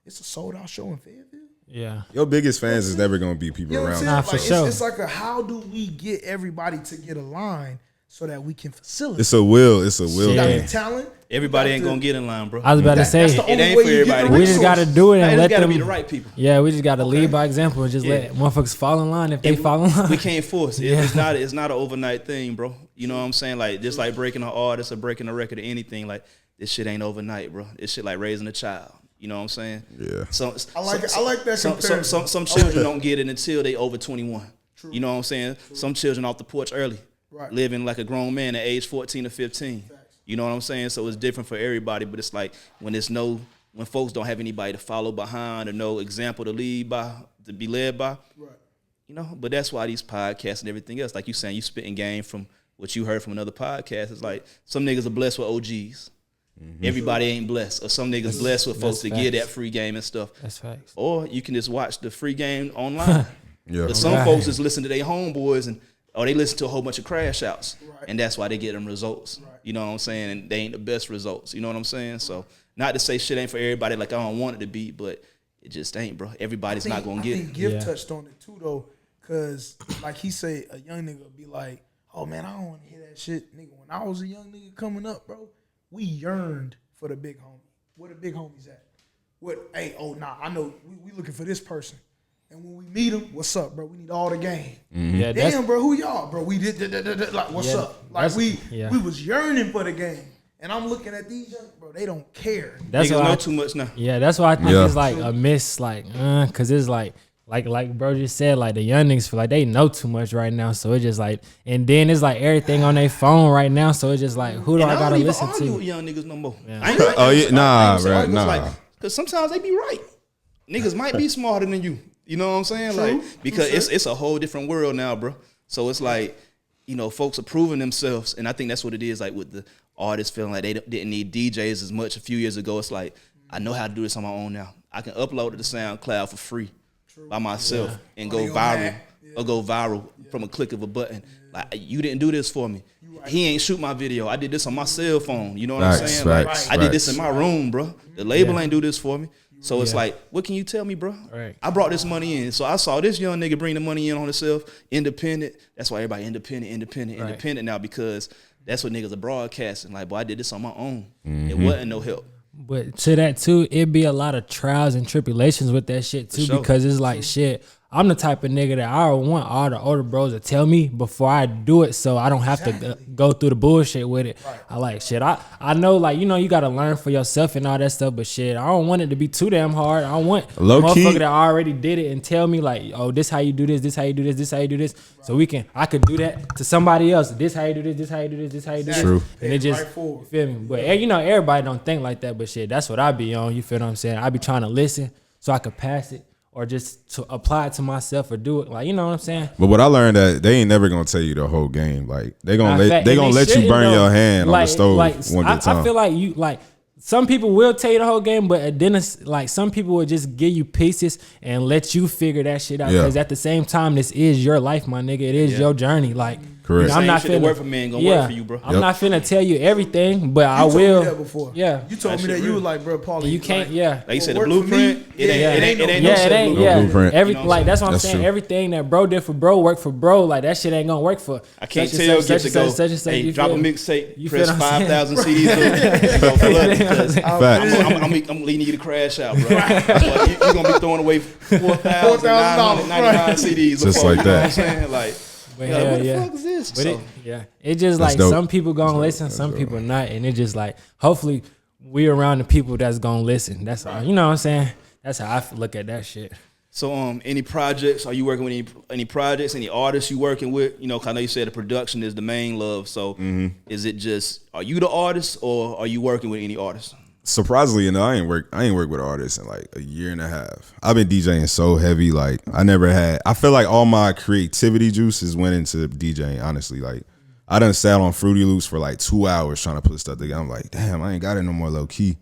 it's a sold out show in Fayetteville. Yeah. Your biggest fans is never gonna be people You know what I'm around. saying? Nah, for Like sure. it's like a how do we get everybody to get aligned so that we can facilitate? It's a will. It's a will. You got Yeah. the talent. Everybody you ain't got gonna the- get in line, bro. I was about to say, That's the It only ain't way for you get the everybody. we just got to resources. do it It and let gotta them. be the right people. Yeah, we just got to lead by example and just let motherfuckers fall in line if they fall in line. We can't force it. It's not an overnight thing, bro. You know what I'm saying? Like just like breaking an artist or breaking a record or anything, like this shit ain't overnight, bro. This shit like raising a child. You know what I'm saying? Yeah. I like that comparison. Some children don't get it until they over 21. You know what I'm saying? Some children off the porch early, Right. living like a grown man at age 14 or 15. You know what I'm saying? So it's different for everybody, but it's like when folks don't have anybody to follow behind or no example to lead by, to be led by. Right. You know, but that's why these podcasts and everything else, like you saying, you spitting game from what you heard from another podcast. It's like some niggas are blessed with OGs. Everybody ain't blessed. Or some niggas blessed with folks to that's get that facts. free game and stuff. That's facts. Or you can just watch the free game online. Yeah. But some Right. folks just listen to their homeboys or they listen to a whole bunch of crash outs. Right. And that's why they get them results. Right. You know what I'm saying? And they ain't the best results. You know what I'm saying? So not to say shit ain't for everybody like I don't want it to be, but it just ain't, bro. Everybody's not gonna get I it. think Gift Yeah. touched on it too though, cause like he said, a young nigga be like, "Oh man, I don't want to hear that shit, nigga." When I was a young nigga coming up, bro, we yearned for the big homie. Where the big homies at? What? Hey, oh nah, I know we looking for this person, and when we meet him, what's up, bro? We need all the game. Yeah, that's Damn, bro, who y'all, bro? We did like, what's Yeah, up? Like that's- we was yearning for the game, and I'm looking at these young, bro. They don't care. that's Niggas why know I, too much now. yeah, that's why I think Yeah. it's like a miss, like, cause it's like bro just said, like the young niggas feel like they know too much right now, so it's just like, and then it's like everything on their phone right now, so it's just like, who do And I I gotta don't even listen argue with to? young niggas no more. Yeah. I ain't, Oh, yeah, nah, say bro, argue, it's nah. like, cause sometimes they be right. Niggas might be smarter than you. You know what I'm saying? Like because it's a whole different world now, bro. So it's like, you know, folks are proving themselves, and I think that's what it is. Like with the artists feeling like they didn't need DJs as much a few years ago. It's like I know how to do this on my own now. I can upload it to SoundCloud for free by myself and go Money on viral that. or go viral from a click of a button. Like you didn't do this for me. He ain't shoot my video. I did this on my cell phone. You know what I'm Facts, saying? Like, facts, I did this facts. in my room, bro. The label Yeah. ain't do this for me. So it's Yeah. like, what can you tell me, bro? Right. I brought this money in. So I saw this young nigga bring the money in on himself, independent. That's why everybody independent now, because that's what niggas are broadcasting. Like, boy, I did this on my own. It wasn't no help. But to that too, it'd be a lot of trials and tribulations with that shit too, sure. because it's like shit. I'm the type of nigga that I want all the older bros to tell me before I do it, so I don't have to go through the bullshit with it. I like shit. I know, like, you know, you gotta learn for yourself and all that stuff, but shit, I don't want it to be too damn hard. I want a Low key. motherfucker that already did it and tell me like, oh, this how you do this how you do this how you do this, so I could do that to somebody else. This how you do this how you do this how you do True. this, and it just Right forward. you feel me. But you know, everybody don't think like that, but shit, that's what I be on. You feel what I'm saying? I be trying to listen so I could pass it, or just to apply it to myself or do it. Like, you know what I'm saying? But what I learned that they ain't never gonna tell you the whole game. Like they gonna Matter of fact, they and gonna let you shouldn't, burn though. your hand on the stove one I, good time. I feel like you like some people will tell you the whole game, but then it's like some people will just give you pieces and let you figure that shit out. Yeah. Because at the same time, this is your life, my nigga. It is your journey. Like, Correct. I'm not Same shit that finna work for me ain't gonna work for you, bro. I'm Yep. not finna tell you everything, but I You told will. me that before. Yeah. You told That me shit that you real. was like, bro, Paulie, You can't. like, Yeah. Like you said, the What work for blueprint, me, it ain't yeah, it ain't no- no Yeah, it set ain't. blueprint. Yeah, blueprint. every You know what I'm like saying? that's what I'm That's saying. true. Everything that bro did for bro work for bro. Like that shit ain't gonna work for. I can't such and tell such, Gift to go, such and such, hey, you drop a feel me? mixtape, You press feel what I'm 5,000 CDs. Go fill up because Fact. I'm leading you to crash out, bro. You're going to be throwing away $4,999 CDs. Just before, like you know what that. I'm saying? Like, But yeah, hell what the yeah. fuck is this? But So, it just That's like dope. some people gonna listen, some people not, and it just like hopefully we around the people that's gonna listen. That's all. You know what I'm saying? That's how I look at that shit. So, any projects? Are you working with any projects? Any artists you working with? You know, 'cause I know you said the production is the main love. So, is it just are you the artist, or are you working with any artists? Surprisingly, you know, I ain't worked with artists in like a year and a half. I've been DJing so heavy, like I feel like all my creativity juices went into DJing, honestly. Like I done sat on Fruity Loops for like 2 hours trying to put stuff together. I'm like, damn, I ain't got it no more low key.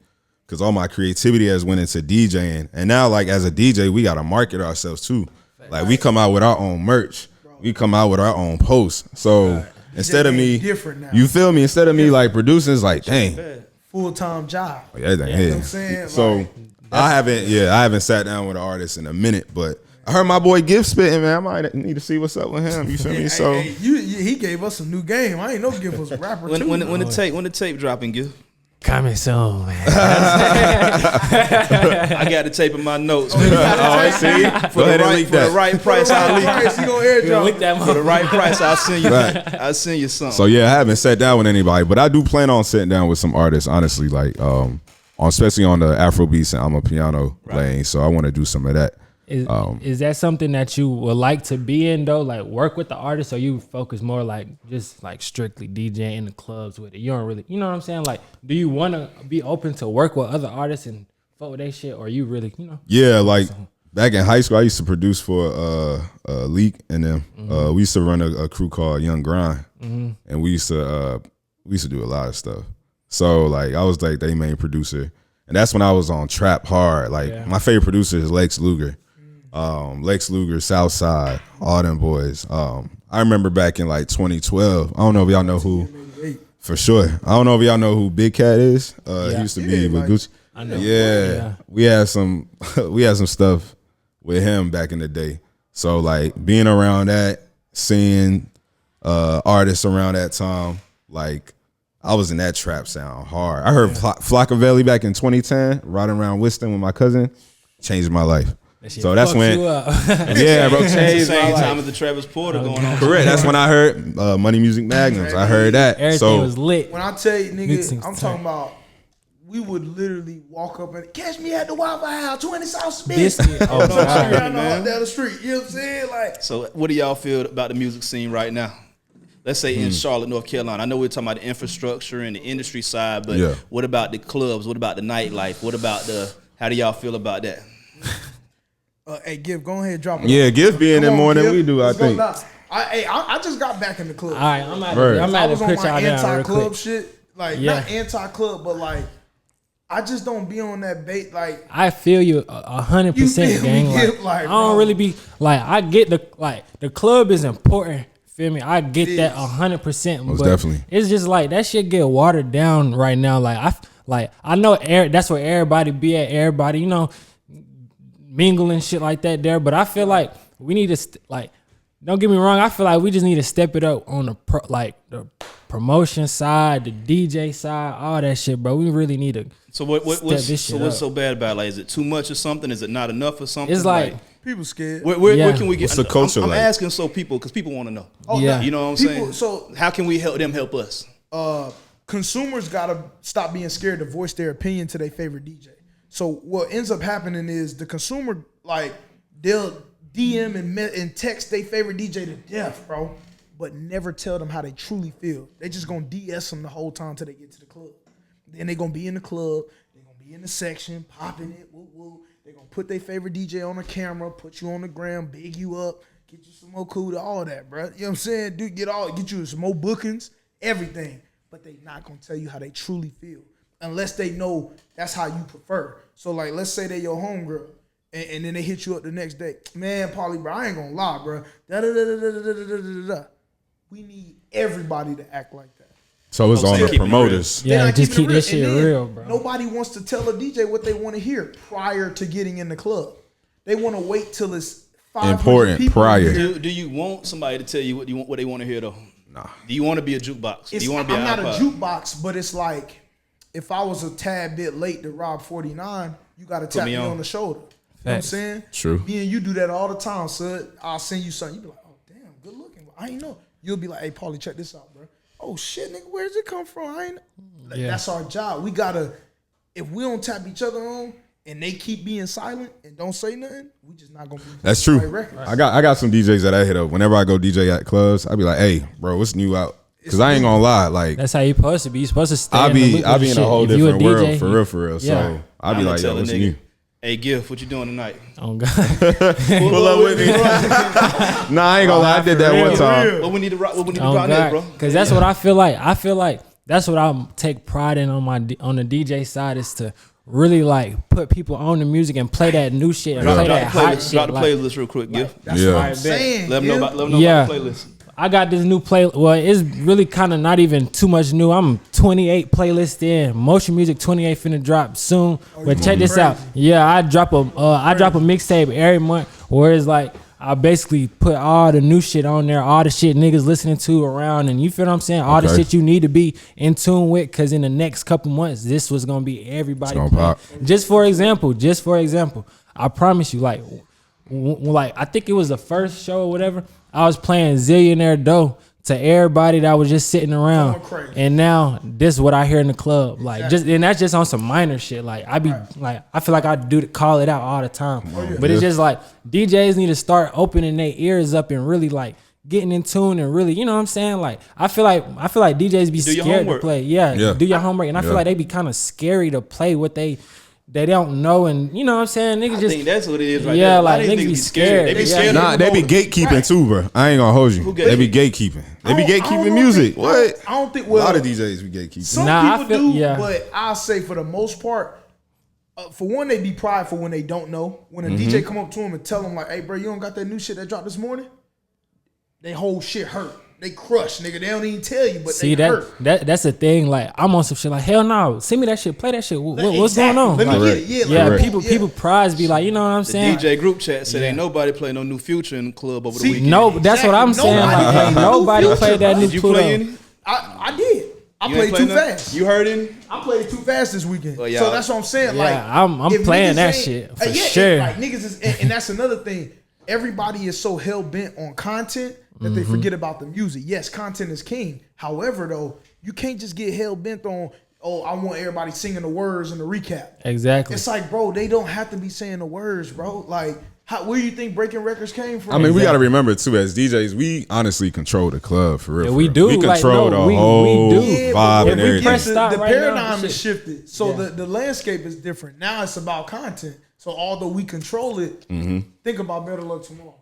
Cause all my creativity has went into DJing. And now like as a DJ, we gotta market ourselves too. Like we come out with our own merch. We come out with our own posts. So instead of me, different now. you feel me? Instead of me like producing, it's like, dang, Full-time job. everything. You know what I'm Yeah. saying? So Like, I haven't sat down with an artist in a minute, but I heard my boy Gift spitting, man. I might need to see what's up with him. You feel me? So he gave us a new game. I ain't know Gift was a rapper too. When the tape dropping, Gift? Coming soon, man. I got the tape in my notes. see, For go ahead and leak the that. right price, I'll leak. Price, he gonna airdrop. Lick that For the right price, I'll send you. Right. I'll send you something. So yeah, I haven't sat down with anybody, but I do plan on sitting down with some artists. Honestly, like especially on the Afrobeats and I'm a piano lane. So I want to do some of that. Is that something that you would like to be in though? Like work with the artist, or you focus more like just like strictly DJing in the clubs with it? You don't really, you know what I'm saying? Like, do you want to be open to work with other artists and fuck with their shit, or you really, you know? Yeah, like back in high school, I used to produce for Leak and them. We used to run a crew called Young Grind, and we used to do a lot of stuff. So like I was like their main producer, and that's when I was on trap hard. Like my favorite producer is Lex Luger. Lex Luger, Southside, all them boys. I remember back in like 2012. I don't know if y'all know who, for sure. I don't know if y'all know who Big Cat is. He used to be with Gucci. I know. Yeah, we had some stuff with him back in the day. So like being around that, seeing artists around that time, like I was in that trap sound hard. I heard Flockavelli back in 2010, riding around Whiston with my cousin, changed my life. So that's when, yeah, bro, At the changed same my time life. as the Travis Porter going on. Correct. That's when I heard Money Music Magnums. I heard that. Everything So was lit. When I tell you, nigga, Mixing I'm time. talking about, we would literally walk up and catch me at the Waffle House, 20 South Smith. Biscuit. Oh, Down God. down the street. You know what I'm saying? Like, So what do y'all feel about the music scene right now? Let's say in Charlotte, North Carolina. I know we're talking about the infrastructure and the industry side, but Yeah. what about the clubs? What about the nightlife? What about how do y'all feel about that? hey, Giv, go ahead and drop it. yeah, Gift be in there Come on, more than Giv. we do, I Let's go think. now. I just got back in the club. All right, I'm at Right. I'm I at was to on put my y'all down real anti-club quick. shit. Like, Yeah. not anti-club, but like, I just don't be on that bait. Like, I feel you 100%, You feel gang. me? Like, Like, I don't bro. really be like, I get the club is important. Feel me? I get that is. 100%. Most but definitely. It's just like that shit get watered down right now. Like I know that's where everybody be at. Everybody, you know, mingling shit like that there. But I feel like we need to like. Don't get me wrong. I feel like we just need to step it up on the promotion side, the DJ side, all that shit, bro. We really need to. So what's this shit what's up. so bad about it? Like, is it too much or something? Is it not enough or something? It's like people scared. where Yeah. can we get? What's the culture I'm like? asking so people because people want to know. Oh, Yeah. You know what I'm People- saying? so- how can we help them help us? Consumers gotta stop being scared to voice their opinion to their favorite DJ. So what ends up happening is the consumer, like, they'll DM and text their favorite DJ to death, bro, but never tell them how they truly feel. They just gonna DS them the whole time till they get to the club. Then they gonna be in the club, they gonna be in the section, popping it, woo woo. They gonna put their favorite DJ on the camera, put you on the gram, big you up, get you some more cool to all that, bro. You know what I'm saying? Dude, get you some more bookings, everything. But they not gonna tell you how they truly feel unless they know that's how you prefer. So like, let's say they your homegirl, and then they hit you up the next day. Man, Paulie, bro, I ain't gonna lie, bro. Da-da-da-da-da-da-da-da-da. We need everybody to act like that. So it's on still the keeping it promoters. They're Yeah, not just keeping keep it this shit And then real, bro. Nobody wants to tell a DJ what they want to hear prior to getting in the club. They want to wait till it's 500 Important, people prior. here. Do you want somebody to tell you what they want to hear though? Nah. Do you want to be a jukebox? Do It's, you want I'm to be not an a iPod? jukebox, but it's like if I was a tad bit late to Rob 49, you got to tap me me on. on the shoulder. You know what I'm Facts. saying? True. Me and you do that all the time, son. I'll send you something. You be like, oh, damn, good looking. I ain't know. You'll be like, hey, Paulie, check this out, bro. Oh, shit, nigga, where's it come from? I ain't like, Yeah. That's our job. We got to, if we don't tap each other on and they keep being silent and don't say nothing, we just not going to be That's the true. right records. I got some DJs that I hit up whenever I go DJ at clubs. I be like, hey, bro, what's new out? Because I ain't gonna lie, like That's how you supposed to be. You supposed to stay. I in the be loop I with be the in shit. a whole If you a different world DJ, for real. Yeah. So I be I'ma like, tell yo, a what's nigga, new? hey, Giff, what you doing tonight? Oh God. Pull up with me. Nah, I ain't gonna lie. I did that one time. What we need to rock? What we need to Oh rock next, bro? God. Because that's what I feel like. I feel like that's what I take pride in on the DJ side is to really like put people on the music and play that new shit and play Drop that the hot playlist, shit. drop the like, playlist real quick, Giff. That's Yeah. what I'm saying. Let them know yeah. about the Yeah. playlist. I got this new play. Well, it's really kind of not even too much new. I'm 28 playlists in. Motion Music 28 finna drop soon. But check this out. Yeah, I drop a mixtape every month where it's like I basically put all the new shit on there, all the shit niggas listening to around, and you feel what I'm saying? All the shit you need to be in tune with, because in the next couple months, this was gonna be everybody. It's gonna pop. Just for example, I promise you, like I think it was the first show or whatever, I was playing Zillionaire Dough to everybody that was just sitting around, and now this is what I hear in the club, like and that's just on some minor shit. Like I be like, I feel like I call it out all the time, but it's just like DJs need to start opening their ears up and really like getting in tune and really, you know what I'm saying? Like I feel like DJs be scared to play. Yeah, do your homework, and I feel like they be kind of scary to play what they don't know, and you know what I'm saying? Niggas I think that's what it is right yeah, there. like niggas be scared. They be scared. Nah, they be gatekeeping too, bro. I ain't gonna hold you. They be gatekeeping. They be gatekeeping music. What? I don't think. A lot of DJs be gatekeeping. Some people do, but I'll say for the most part, for one, they be prideful when they don't know. When a DJ come up to them and tell them like, "Hey, bro, you don't got that new shit that dropped this morning?" They whole shit hurt. They crush, nigga. They don't even tell you, but see, they hurt. That's the thing. Like I'm on some shit. Like hell no, send me that shit. Play that shit. What's going on? Let me like, get it. People prize be like, you know what I'm saying? DJ group chat said ain't nobody play no new Future in the club over the weekend. No, that's what I'm saying. Like, nobody played that new. Did you play any? I did. I played too fast. You heard it? I played too fast this weekend. Well, so that's what I'm saying. Yeah, like I'm playing that shit for sure. Like niggas is, and that's another thing. Everybody is so hell bent on content that they forget about the music. Yes, content is king. However, though, you can't just get hell bent on, oh, I want everybody singing the words and the recap. Exactly. It's like, bro, they don't have to be saying the words, bro. Like, where do you think breaking records came from? I mean, we got to remember too, as DJs, we honestly control the club for real. Yeah, we do. We control the whole vibe and everything. The paradigm is shifted, so the landscape is different. Now it's about content. So although we control it, think about Better Luck Tomorrow.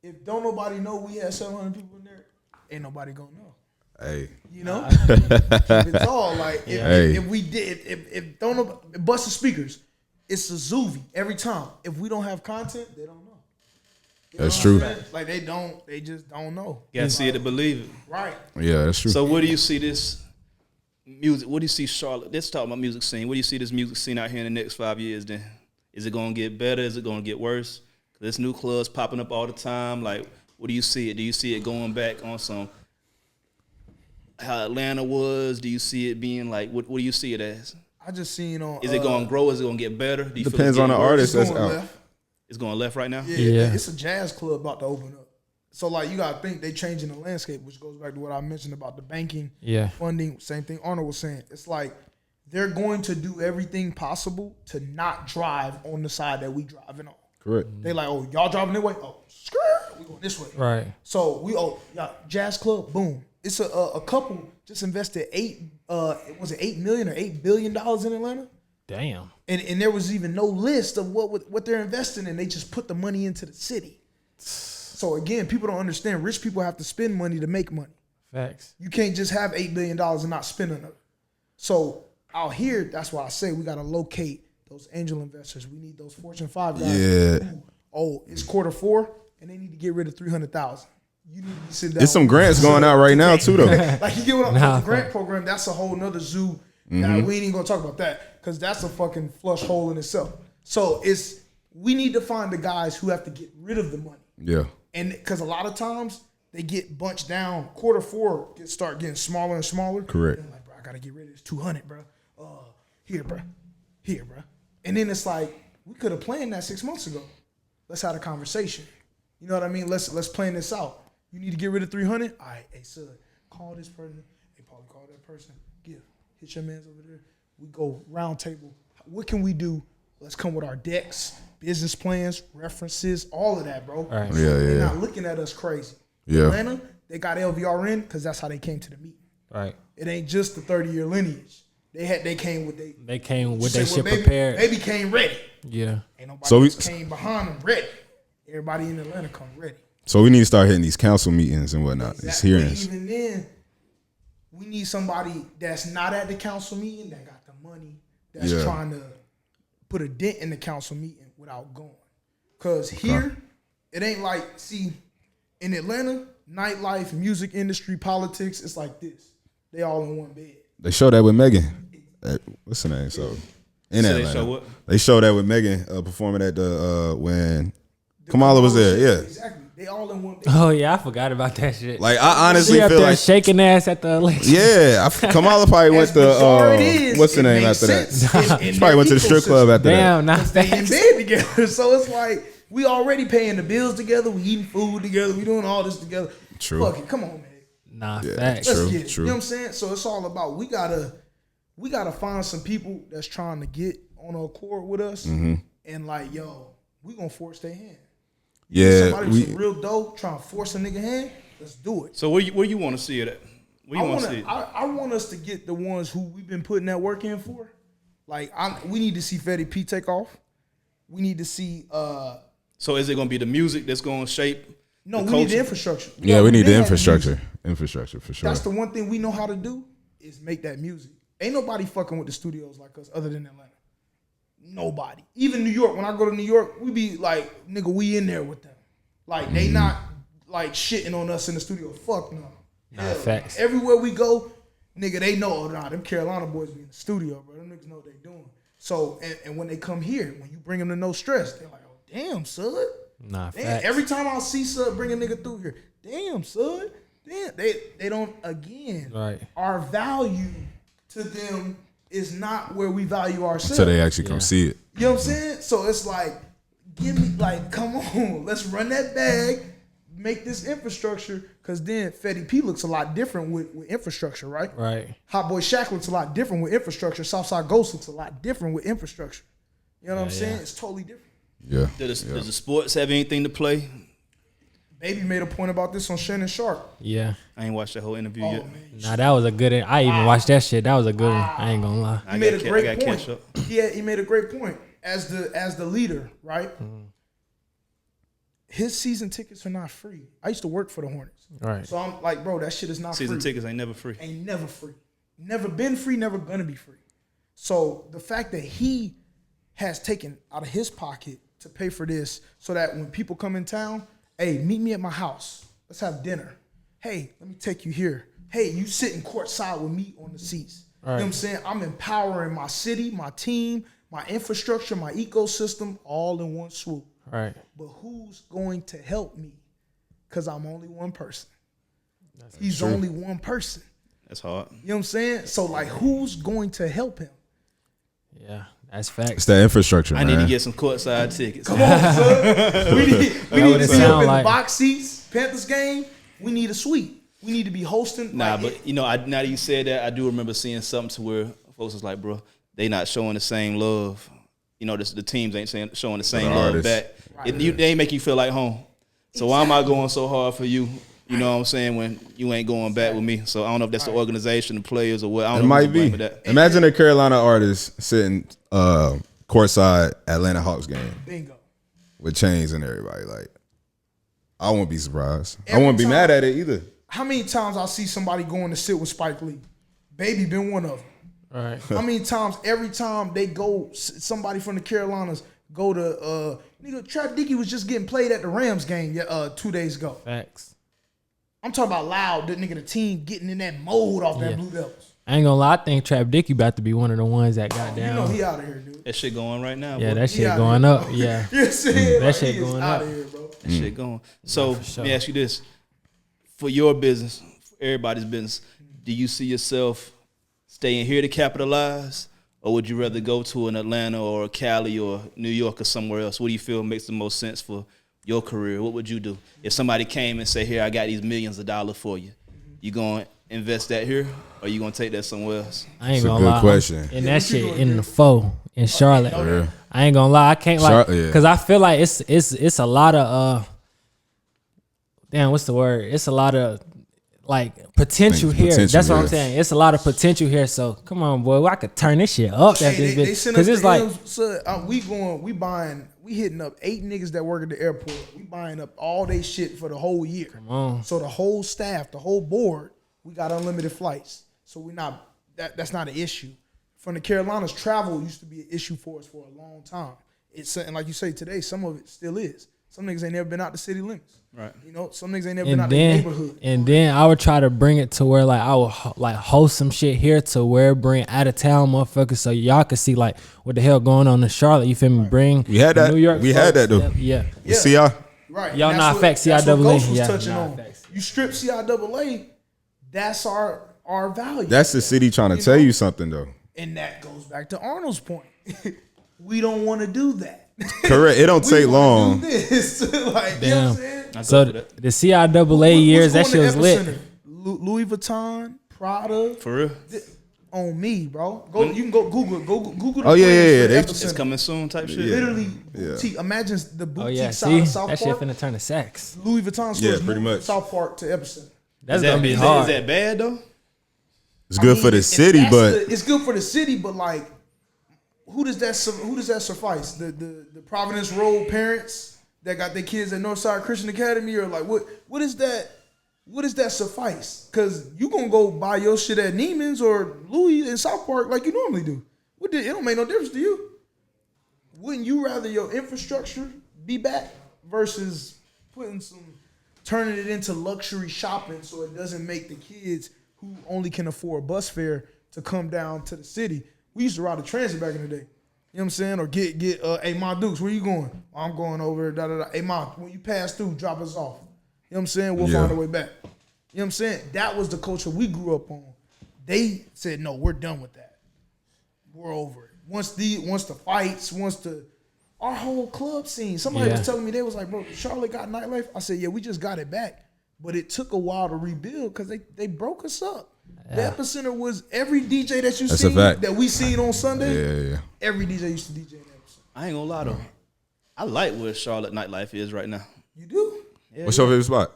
If don't nobody know we had 700 people in there, ain't nobody gonna know. Hey, you know, it's all like if we did, if don't know, bust the speakers, it's a Zuvi every time. If we don't have content, they don't know. That's true. Like they just don't know. You gotta see it to believe it. Right. Yeah, that's true. So where do you see this music? What do you see Charlotte? Let's talk about music scene. What do you see this music scene out here in the next 5 years then? Is it gonna get better? Is it gonna get worse? There's new clubs popping up all the time. Like, what do you see it? Do you see it going back on some how Atlanta was? Do you see it being like what do you see it as? I just seen on. Is it gonna grow? Is it gonna get better? Do you Depends on the artist that's out. Left. It's going left right now? Yeah, it's a jazz club about to open up. So like you gotta think they changing the landscape, which goes back to what I mentioned about the banking, funding. Same thing Arnold was saying. It's like they're going to do everything possible to not drive on the side that we driving on. Correct. They like, oh, y'all driving that way? Oh, we going this way. Right. So jazz club, boom. It's a couple just invested $8 million or $8 billion in Atlanta. Damn. And there was even no list of what they're investing in. They just put the money into the city. So again, people don't understand. Rich people have to spend money to make money. Facts. You can't just have $8 billion and not spend it. So out here, that's why I say we got to locate those angel investors. We need those Fortune 5 guys. Yeah. Oh, it's Q4, and they need to get rid of 300,000. You need to sit down. There's some grants going out right now too, though. Like you get what I'm saying? The grant program, that's a whole nother zoo. Now, we ain't even gonna talk about that because that's a fucking flush hole in itself. So we need to find the guys who have to get rid of the money. Yeah. And because a lot of times they get bunched down. Q4 start getting smaller and smaller. Correct. And like, bro, I gotta get rid of this 200, bro. Here, bro. And then it's like we could have planned that 6 months ago. Let's have a conversation. You know what I mean? Let's plan this out. You need to get rid of 300. All right, hey, son, call this person. Hey, Paulie, call that person. Hit your mans over there. We go round table. What can we do? Let's come with our decks, business plans, references, all of that, bro. All right. They're not looking at us crazy. Yeah. Atlanta, they got LVRN because that's how they came to the meeting. Right. It ain't just the 30-year lineage. They came with their shit prepared. They became ready. Yeah. Ain't nobody came behind them ready. Everybody in Atlanta come ready. So we need to start hitting these council meetings and whatnot. Exactly. These hearings. Even then, we need somebody that's not at the council meeting that got the money that's trying to put a dent in the council meeting without going. Because here, it ain't like, see, in Atlanta, nightlife, music industry, politics, it's like this. They all in one bed. They show that with Megan. What's her name? So in So Atlanta. they show what? They show that with Megan performing at the when Kamala was there. Yeah. Exactly. They all in one bed. Oh yeah, I forgot about that shit. Like I honestly She up feel there like shaking ass at the election. yeah, Kamala probably went As to bizarre it is, what's the it name makes after sense that? in She probably went to the their strip club ecosystem. after Damn, not They in facts. bed together. So it's like we already paying the bills together. We eating food together. We doing all this together. True. Fuck it. Come on, man. Nah, Yeah, facts. Let's True, get it. true. You know what I'm saying? So it's all about we gotta find some people that's trying to get on a accord with us Mm-hmm. and like, yo, we gonna force their hand. Yeah, Somebody with some real dope trying to force a nigga hand, let's do it. So where you want to see it at? Where you want to see it? I want us to get the ones who we've been putting that work in for. Like we need to see Fetty P take off. We need to see So is it gonna be the music that's gonna shape? no, the we need culture? the infrastructure. Yeah, we need been the had music. infrastructure for sure. That's the one thing we know how to do is make that music. Ain't nobody fucking with the studios like us other than Atlanta. Nobody. Even New York. When I go to New York, we be like, nigga, we in there with them. Like they not like shitting on us in the studio. Fuck no. Hell, facts. everywhere we go, nigga, they know. Oh, nah, them Carolina boys be in the studio, bro. Them niggas know what they doing. So and when they come here, when you bring them to No Stress, they're like, oh damn, son. Nah, Damn, facts. every time I see son bring a nigga through here, damn, son. Damn, they don't again. Right. Our value to them is not where we value ourselves. So they actually come see it. You know what I'm saying? So it's like, give me, like, come on, let's run that bag, make this infrastructure, because then Fetty P looks a lot different with infrastructure, right? Right. Hot Boy Shaq looks a lot different with infrastructure. Southside Ghost looks a lot different with infrastructure. You know what I'm saying? It's totally different. Yeah. Does the sports have anything to play? Baby made a point about this on Shannon Sharp. Yeah. I ain't watched that whole interview Oh, yet. man. Nah, that was a good. I even watched that shit. That was a good one. I ain't gonna lie. He made a I great gotta point. catch up. Yeah, he made a great point. As the leader, right? His season tickets are not free. I used to work for the Hornets. Right. So I'm like, bro, that shit is not Season free. tickets ain't never free. Ain't never free. Never been free, never gonna be free. So the fact that he has taken out of his pocket to pay for this so that when people come in town, hey, meet me at my house. Let's have dinner. Hey, let me take you here. Hey, you sitting courtside with me on the seats. You know what I'm saying? I'm empowering my city, my team, my infrastructure, my ecosystem, all in one swoop. Right. But who's going to help me? Because I'm only one person. He's only one person. That's hard. You know what I'm saying? So, like, who's going to help him? Yeah. That's It's facts. that infrastructure, I man. need to get some courtside tickets. Come on, son. We need what to it be sound up in like. the box seats, Panthers game. We need a suite. We need to be hosting. Nah, like, but you know, now that you said that, I do remember seeing something to where folks was like, bro, they not showing the same love. You know, the teams ain't showing the same the love artists. back. They ain't make you feel like home. So why am I going so hard for you? You know what I'm saying? When you ain't going back with me. So I don't know if that's the organization, the players, or what. I It don't know might who's to blame be. for that. Imagine a Carolina artist sitting courtside Atlanta Hawks game bingo. with chains and everybody. Like, I won't be surprised. I Every won't be time- mad at it either. How many times I see somebody going to sit with Spike Lee? Baby been one of them. Right. How many times, every time they go, somebody from the Carolinas go to, nigga, Trap Dicky was just getting played at the Rams game 2 days ago. Facts. I'm talking about loud, the nigga, the team getting in that mode off that Yeah. Blue Devils. I ain't gonna lie. I think Trap Dicky about to be one of the ones that got You know down. he out of here, dude. That shit going right now. Yeah, bro. that shit out going here, up. bro. Yeah. You know what I'm saying? That Like, shit he is going out up. of here, bro. That shit going. So sure. let me ask you this: for your business, for everybody's business, do you see yourself staying here to capitalize, or would you rather go to an Atlanta or a Cali or New York or somewhere else? What do you feel makes the most sense for your career? What would you do if somebody came and say, "Here, I got these millions of dollars for you"? You gonna invest that here, or you gonna take that somewhere else? I ain't It's a gonna good lie. question. And that shit in the foe in Charlotte. Yeah. I ain't gonna lie. I can't like Yeah. because I feel like it's a lot of damn, what's the word? It's a lot of like potential Think here. potential, That's what I'm yeah. saying. It's a lot of potential here. So come on, boy, I could turn this shit up at Hey, this they bitch sent because us it's the like M's, son, we hitting up 8 niggas that work at the airport. We buying up all they shit for the whole year. on. So the whole staff, the whole board, we got unlimited flights. So we not that's not an issue. From the Carolinas, travel used to be an issue for us for a long time. It's and like you say today, some of it still is. Some niggas ain't never been out the city limits. Right. You know, some niggas ain't never been And out the then, neighborhood. and then I would try to bring it to where like I would like host some shit here to where bring out of town motherfuckers so y'all could see like what the hell going on in Charlotte. You feel me? Bring We had the that. New York. We had folks. that, though. Yeah. You see y'all? Right. Y'all And not that's facts, what CIAA. Ghost was Yeah, touching nah, on. facts. You strip CIAA, that's our value. That's the city trying to tell you something, though. And that goes back to Arnold's point. We don't want to do that. Correct. It don't We take wanna long. do this. Like, you know what I'm saying? I go So for that. the CIAA years, that What's shit going was to lit. Epicenter? Louis Vuitton, Prada. For real. On me, bro. Go. You can go Google. Google. The Oh, yeah, plans yeah, for yeah. Epicenter. It's coming soon type shit. Literally, Yeah. boutique. Imagine the boutique Oh yeah, side see of South that shit Park. finna turn to sex. Louis Vuitton stores Yeah, pretty moved from much. South Park to Epicenter. That's Is gonna be is hard. Is that bad though? It's good I for the mean, city, that's but it's good for the city. But like, who does that suffice? The Providence Road parents that got their kids at Northside Christian Academy, or like what is that? What does that suffice? Because you gonna go buy your shit at Neiman's or Louis in South Park like you normally do. It don't make no difference to you. Wouldn't you rather your infrastructure be back versus turning it into luxury shopping so it doesn't make the kids who only can afford bus fare to come down to the city? We used to ride the transit back in the day. You know what I'm saying? Or get hey, Ma Dukes, where you going? I'm going over, da da da. Hey, Ma, when you pass through, drop us off. You know what I'm saying? We'll Yeah. find our way back. You know what I'm saying? That was the culture we grew up on. They said, no, we're done with that. We're over it. Once the fights, our whole club scene. Somebody Yeah. was telling me, they was like, bro, Charlotte got nightlife. I said, yeah, we just got it back. But it took a while to rebuild because they broke us up. The Epicenter was every DJ that you That's a seen fact. that we seen on Sunday. yeah. Every DJ used to DJ in Epicenter. I ain't gonna lie though. I like where Charlotte nightlife is right now. You do? What's your favorite spot?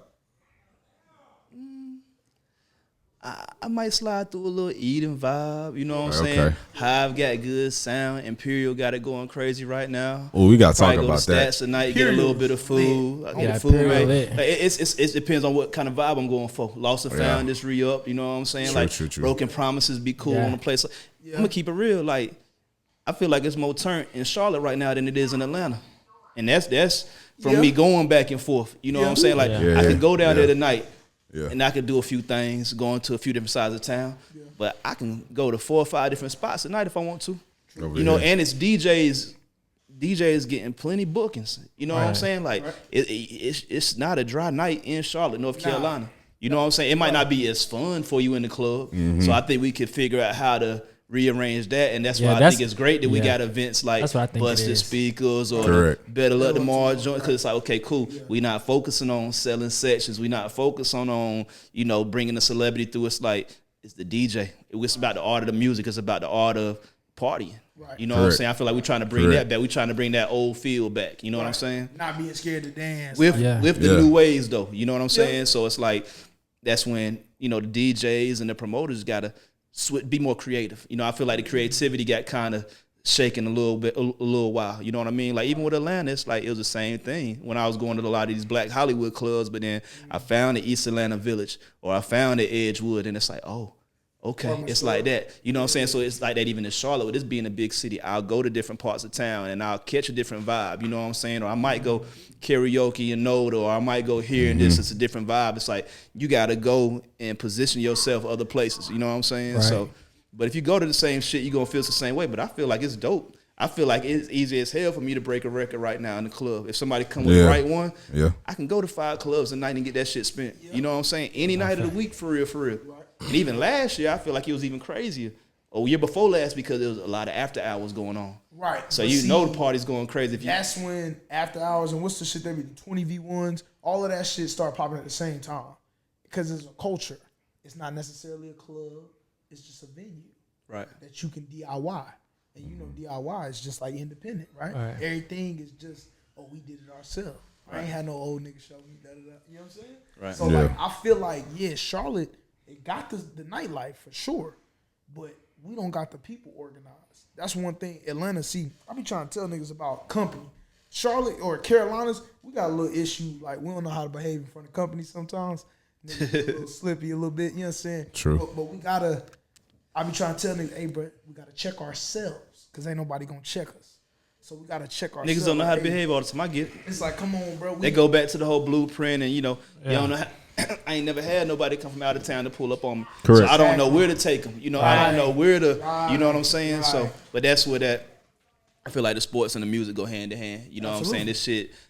I might slide through a little Eden vibe, you know what I'm Okay. saying? Hive got good sound. Imperial got it going crazy right now. Oh, we got to talk Probably go about to that. Stats tonight, get a little bit of food. I get Yeah, the food Imperial right. lit. Like, it depends on what kind of vibe I'm going for. Lost and Yeah. found, just re-up, you know what I'm saying? True, like true, true. Broken Promises be cool Yeah. on a place. I'm gonna keep it real. Like I feel like it's more turnt in Charlotte right now than it is in Atlanta. And that's from Yeah. me going back and forth. You know what I'm saying? Like Yeah. I can go down there tonight Yeah. and I can do a few things, going to a few different sides of town. But I can go to 4 or 5 different spots a night if I want to. Over You know, here. and it's DJs getting plenty bookings. You know what I'm Right. saying? Like it's not a dry night in Charlotte, North Carolina. You know what I'm saying? It might not be as fun for you in the club. Mm-hmm. So I think we could figure out how to rearrange that, and that's Yeah, why I that's- think it's great that we yeah. got events like That's what I think it Busted is. Speakers or Correct. Better Luck Tomorrow joint, because it's like, okay, cool. We not focusing on selling sections. We not focusing on bringing a celebrity through. It's like it's the DJ. It's about the art of the music. It's about the art of partying. Right. You know what I'm Correct. saying? I feel like we're trying to bring Correct. that back. We're trying to bring that old feel back. You know what I'm saying? Not being scared to dance. With Yeah. with the Yeah. new ways though. You know what I'm saying? So it's like that's when the DJs and the promoters gotta be more creative. I feel like the creativity got kind of shaken a little bit, a little while. You know what I mean? Like even with Atlanta, it's like it was the same thing when I was going to a lot of these Black Hollywood clubs. But then I found the East Atlanta Village or I found the Edgewood, and it's like, oh, okay, it's like that. You know what I'm saying? So it's like that even in Charlotte, with this being a big city, I'll go to different parts of town and I'll catch a different vibe. You know what I'm saying? Or I might go karaoke and Noda, or I might go here and this. It's a different vibe. It's like you got to go and position yourself other places. You know what I'm saying? Right. So, but if you go to the same shit, you're going to feel the same way. But I feel like it's dope. I feel like it's easy as hell for me to break a record right now in the club. If somebody come with the Yeah. right one, Yeah. I can go to 5 clubs a night and get that shit spent. You know what I'm saying? Any night of the week, for real, for real. And even last year, I feel like it was even crazier. Or year before last, because there was a lot of after hours going on. Right. So But you see, know the party's going crazy. If you, that's when after hours and what's the shit they be, the 20v1s, all of that shit start popping at the same time. Because it's a culture. It's not necessarily a club. It's just a venue right. that you can DIY. And DIY is just like independent, right? Right. Everything is just, we did it ourselves. I ain't had no old nigga show me, da da da. You know what I'm saying? Right. So Yeah. like I feel like, Charlotte, it got the nightlife for sure. But we don't got the people organized. That's one thing Atlanta, see, I be trying to tell niggas about company. Charlotte or Carolinas, we got a little issue. Like, we don't know how to behave in front of company sometimes. Niggas get a little slippy a little bit, you know what I'm saying? True. But we got to, I be trying to tell niggas, hey, bro, we got to check ourselves because ain't nobody going to check us. So we gotta check ourselves. Niggas don't know how to Hey, behave all the time. I get it. It's like, come on, bro. They go back to the whole blueprint, and you know, you Yeah. don't know. How, I ain't never had nobody come from out of town to pull up on me. Correct. So I don't know where to take them. You know, I don't know where to. You know what I'm saying? Right. So, but that's where that. I feel like the sports and the music go hand in hand. You know what I'm saying?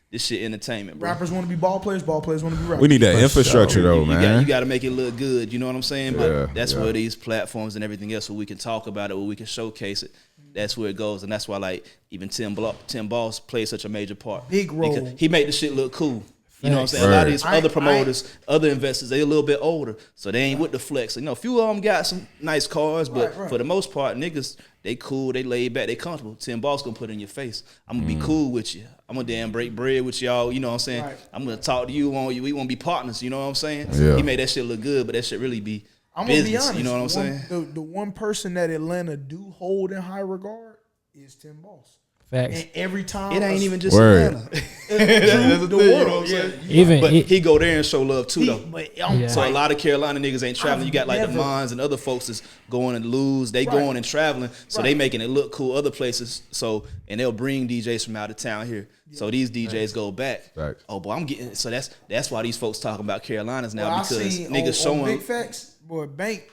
This shit entertainment, bro. Rappers want to be ball players want to be rappers. We need that infrastructure though, man. You got to make it look good. You know what I'm saying? But Yeah, that's yeah. where these platforms and everything else, where we can talk about it, where we can showcase it. That's where it goes, and that's why like even Tim Boss plays such a major part. Big role. Because he made the shit look cool. You know what I'm saying? A lot Right. of these other promoters, other investors, they a little bit older, so they ain't with the flex. You know, a few of them got some nice cars, but Right. for the most part, niggas, they cool, they laid back, they comfortable. Tim Boss gonna put it in your face. I'm gonna be cool with you. I'm gonna damn break bread with y'all. You know what I'm saying? Right. I'm gonna talk to you on you. We wanna be partners. You know what I'm saying? Yeah. He made that shit look good, but that shit really be I'm gonna business. be honest. You know what I'm saying? The one person that Atlanta do hold in high regard is Tim Boss. Facts. And every time It ain't even just Word. Atlanta. the thing, you know world. what I'm saying? Even But e- he go there and show love too, though. Yeah. So a lot of Carolina niggas ain't traveling. You got like the never- Mons and other folks that's going and lose. They going and traveling, so they making it look cool other places. So and they'll bring DJs from out of town here. So these DJs go back. Facts. Oh boy, I'm getting. So that's why these folks talking about Carolinas now, Well, I because seen niggas on showing. Big Facts, boy, Bank.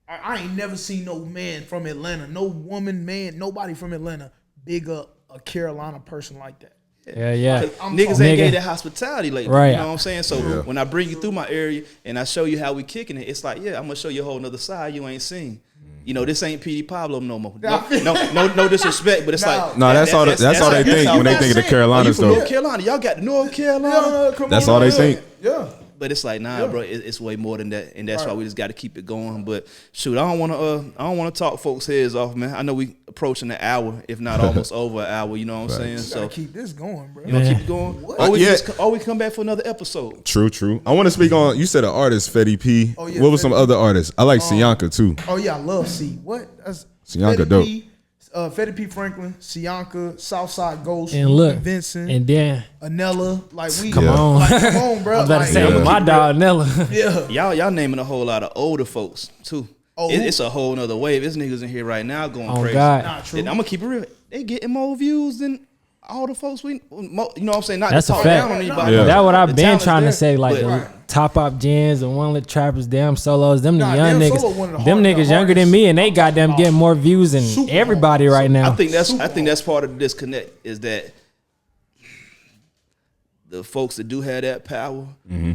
I ain't never seen no man from Atlanta, no woman, man, nobody from Atlanta big up a Carolina person like that. yeah. I'm Niggas talking- ain't Nigga. gave that hospitality lately. Right. You know what I'm saying? So when I bring you through my area and I show you how we kicking it, it's like, yeah, I'm gonna show you a whole nother side you ain't seen. You know, this ain't PD Pablo no more. No disrespect, but it's like No, that's all they think how- when they think of the Carolinas from though. North Carolina. Y'all got North Carolina. come That's on, all they yeah. think. Yeah. But it's like, nah, bro, it's way more than that, and that's why we just got to keep it going. But shoot, I don't want to talk folks' heads off, man. I know we approaching the hour, if not almost over an hour. You know what I'm saying? Gotta So keep this going, bro. you gonna Yeah. keep it going, Yeah. or we come back for another episode. True. I want to speak on. You said an artist, Fetty P. Oh, yeah, What was some Fetty other artists? I like Sianka too. Oh yeah, I love C. What? That's Sianka Fetty dope. P, Fetty P. Franklin, Sianka, Southside Ghost, And look, Vincent, and then Anella. Like we come Yeah. on. Like, come on, bro. I'm about to Like, say Yeah. my dog Nella. yeah. Y'all naming a whole lot of older folks too. Oh, It's a whole nother wave. There's niggas in here right now going Oh crazy. God. Nah, true. I'm gonna keep it real. They getting more views than all the folks we. You know what I'm saying? Not That's to a talk fact. down on anybody. Yeah. That's what I've The been talent's trying there, to say. Like but- the top up gens and one lit trappers, damn solos, them the Nah, young Damn Solo one of niggas. the Them niggas younger than me, and they got them getting more views than Super everybody hard. right now. I think that's part of the disconnect is that the folks that do have that power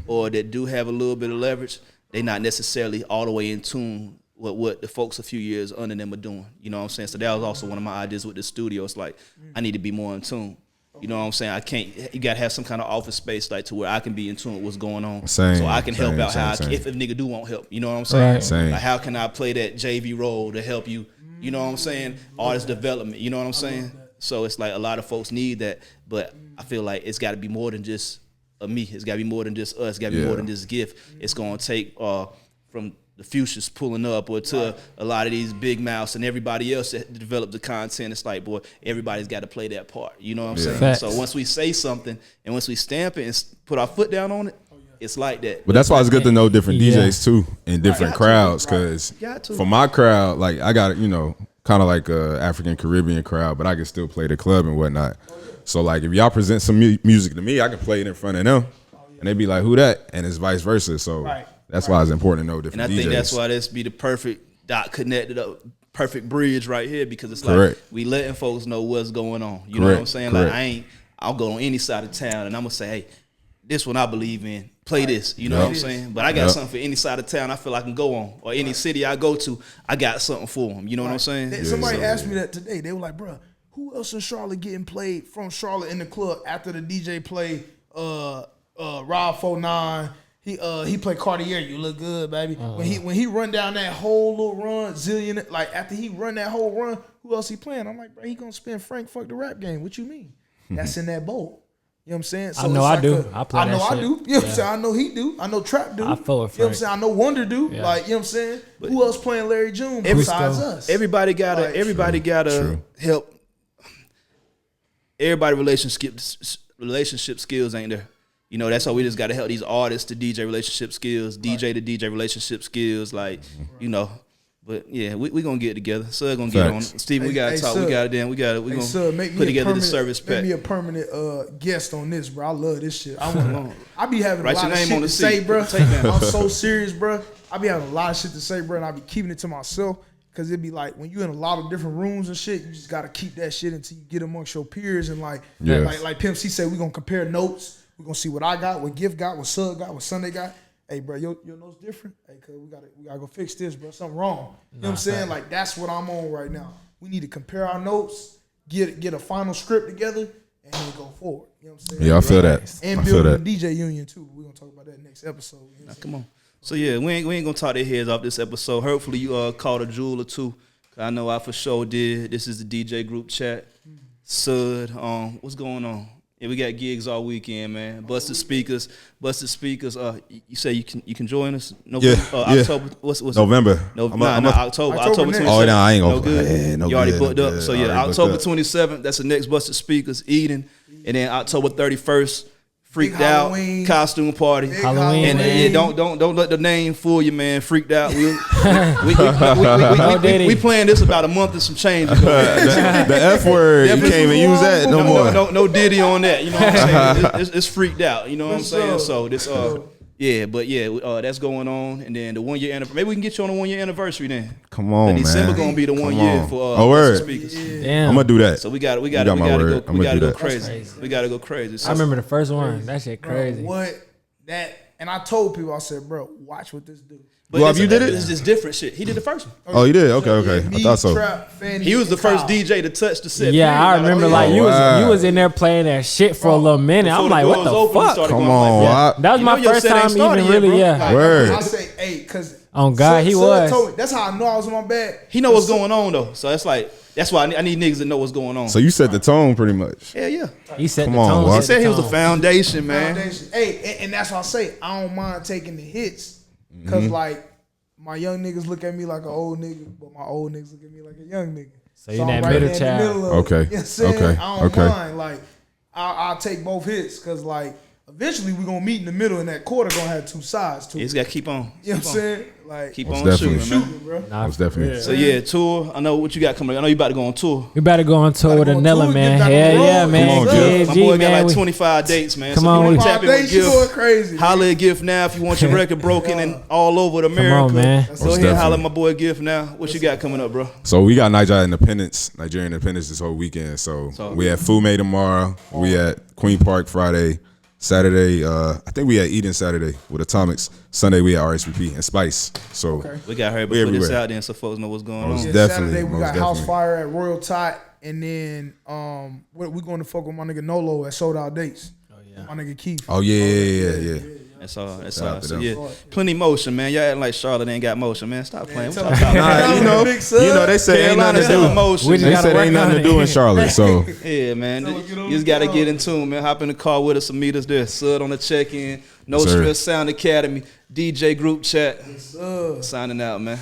or that do have a little bit of leverage, they not necessarily all the way in tune with what the folks a few years under them are doing. You know what I'm saying? So that was also one of my ideas with the studio. It's like I need to be more in tune. You know what I'm saying? I can't. You gotta have some kind of office space like to where I can be in tune with what's going on, Same, so I can help same, out how same, I, same. if a nigga do want help. You know what I'm saying? Right. Same. Like how can I play that JV role to help you? You know what I'm saying? Artist development. You know what I'm saying? So it's like a lot of folks need that, but I feel like it's got to be more than just me. It's got to be more than just us. It's got to be more Yeah. than just gift. It's gonna take from the Fuchsias pulling up or to a lot of these big mouths and everybody else that develop the content. It's like, boy, everybody's got to play that part. You know what I'm saying? Facts. So once we say something and once we stamp it and put our foot down on it, it's like that. But that's why it's good to know different Yeah. DJs too in different Got to. crowds. Because Got to. for my crowd, like I got kind of like a African Caribbean crowd, but I can still play the club and whatnot. So like if y'all present some music to me, I can play it in front of them, and they be like, "Who that?" And it's vice versa. So that's why it's important to know And different I DJs. think that's why this be the perfect dot connected up, perfect bridge right here because it's Correct. like we letting folks know what's going on. You know what I'm Correct, saying? correct. Like I'll go on any side of town and I'm gonna say, hey, this one I believe in. Play this. You know what I'm saying? But I got Yep. something for any side of town I feel I can go on, or any city I go to, I got something for them. You know what I'm saying? Somebody asked me that today. They were like, bro, who else in Charlotte getting played from Charlotte in the club after the DJ play Rob 49? He played Cartier. You look good, baby. When he run down that whole little run, zillion, like after he run that whole run, who else he playing? I'm like, bro, he gonna spin Frank Fuck the Rap Game. What you mean? That's in that boat. You know what I'm saying? So I know it's I like do. I play I know that I shit. do. You know what I'm Yeah. saying? I know he do. I know Trap do. I fuck with You know what I'm Frank. saying? I know Wonder do. Yeah. Like, you know what I'm saying? Who else playing Larry June Every- besides us? Everybody gotta True. help. Everybody relationship skills ain't there. You know, that's why we just gotta help these artists to DJ relationship skills, DJ to DJ relationship skills, like, you know. But yeah, we gonna get together. Sud gonna get on. Facts. Steven, we gotta Hey, talk. Sud. We gotta then. We gonna Sud, make me put a together the permanent- service Make pack. me a permanent guest on this, bro. I love this shit. I be having Write a lot your of name shit on the to seat. say, bro. Put the tape down. I'm so serious, bro. I be having a lot of shit to say, bro, and I be keeping it to myself. Cause it be like when you in a lot of different rooms and shit, you just gotta keep that shit until you get amongst your peers and like Pimp C said, we gonna compare notes. We gonna see what I got, what Gift got, what Sud got, what Sunday got. Hey, bro, your notes different. Hey, cuz we gotta go fix this, bro. Something wrong. You know what I'm saying? Like that's what I'm on right now. We need to compare our notes, get a final script together, and then go forward. You know what I'm saying? Yeah, I feel that. And I feel building that. the DJ union too. We're gonna talk about that next episode. You know what I'm Come on. So yeah, we ain't gonna talk their heads off this episode. Hopefully you caught a jewel or two. I know I for sure did. This is the DJ group chat. Sud, what's going on? Yeah, we got gigs all weekend, man. Busted speakers. You say you can join us? Yeah. October. What's November. October. October October next. 27th. Oh, no, I ain't gonna. No good. Yeah, no you already good, booked no up. good. So Already yeah, booked October up. 27th. That's the next Busted Speakers, Eden, and then October 31st. Freaked Big out Halloween. costume party. Big Halloween. And Halloween. don't let the name fool you, man. Freaked out. We Diddy. planned this about a month and some change ago. The F word, you can't even use that no more. No Diddy on that. You know what I'm saying? It's freaked out. You know what I'm What's saying? up? So this that's going on. And then the 1 year anniversary. Maybe we can get you on the 1 year anniversary then. Come on, man. December gonna be the 1 Come year on. for Oh, word. speakers. Damn. I'm gonna do that. So we got to got my word. go. I'ma We got to do go that. crazy. We got to go crazy. So I remember the first one. That shit crazy. What that? And I told people, I said, bro, watch what this do. But Well, have you did it? It's just different shit. He did the first one. Oh, you did? Okay. Yeah, I me, thought so. Trap, Fanny, He was the and first Kyle. DJ to touch the set. Yeah, I period. remember oh, like yeah. you Wow. was in there playing that shit for a little minute. Before I'm the like, what doors the opened, we fuck? started Come going like on, that. Wop. That was You my know your first set ain't time started even yet, really, bro. yeah. Like, Word. I say, hey, cause On God, he Sud was. told me, that's how I know I was on my bed. He know what's going on though, so that's why I need niggas that know what's going on. So you set the tone pretty much. yeah. He set Come the on, tone. Wop. He set said he was the tone. foundation, man. Foundation. Hey, and that's why I say I don't mind taking the hits, cause Mm-hmm. like my young niggas look at me like an old nigga, but my old niggas look at me like a young nigga. So you I'm that right middle there in the child. middle of it. Okay. You know what I'm saying? Okay. I don't Okay. mind. Like I'll take both hits, cause like eventually we gonna meet in the middle, and that quarter gonna have two sides to You it. just gotta keep on. You know what I'm saying? Like Keep Most on definitely. shooting, man. shooting, bro. Nah, Most definitely. So yeah, tour. I know what you got coming. I know you about to go on tour. we better go on tour with Gotta go on Anella, tour, man. get back on Hell the yeah, road. man. Come on, My Gift. KG, boy got man. like We- 25 dates, man. Come so on, you we- wanna tap in with Foundation going Gift. crazy. Holla at Gift now if you want your record broken and all over the America. on, man. Go Most ahead, definitely. holla at my boy Gift now. What you got coming up, bro? So we got Nigerian Independence this whole weekend. So we at Fume tomorrow. We at Queen Park Friday. Saturday, I think we at Eden Saturday with Atomics. Sunday we at RSVP and Spice. So We got her, but We put this everywhere. out there so folks know what's going Most on. Yeah, definitely, Saturday we most got House definitely. Fire at Royal Tot, and then we going to fuck with my nigga Nolo at Sold Out Dates. Oh yeah, my nigga Keith. oh yeah. That's all. That's Shout all. out to So them. yeah, plenty motion, man. Y'all acting like Charlotte ain't got motion, man. Stop playing. tell Stop me. talking. Nah, you know, Big Sud. they say ain't nothing Carolina's to got do. motion. We man. They gotta said work ain't nothing on to it. do in Charlotte. So Yeah, man. Tell You her, get on just the got to phone. get in tune, man. Hop in the car with us and meet us there. Sud on the check-in. No Yes, sir. Stress Sound Academy. DJ Group Chat. Signing out, man.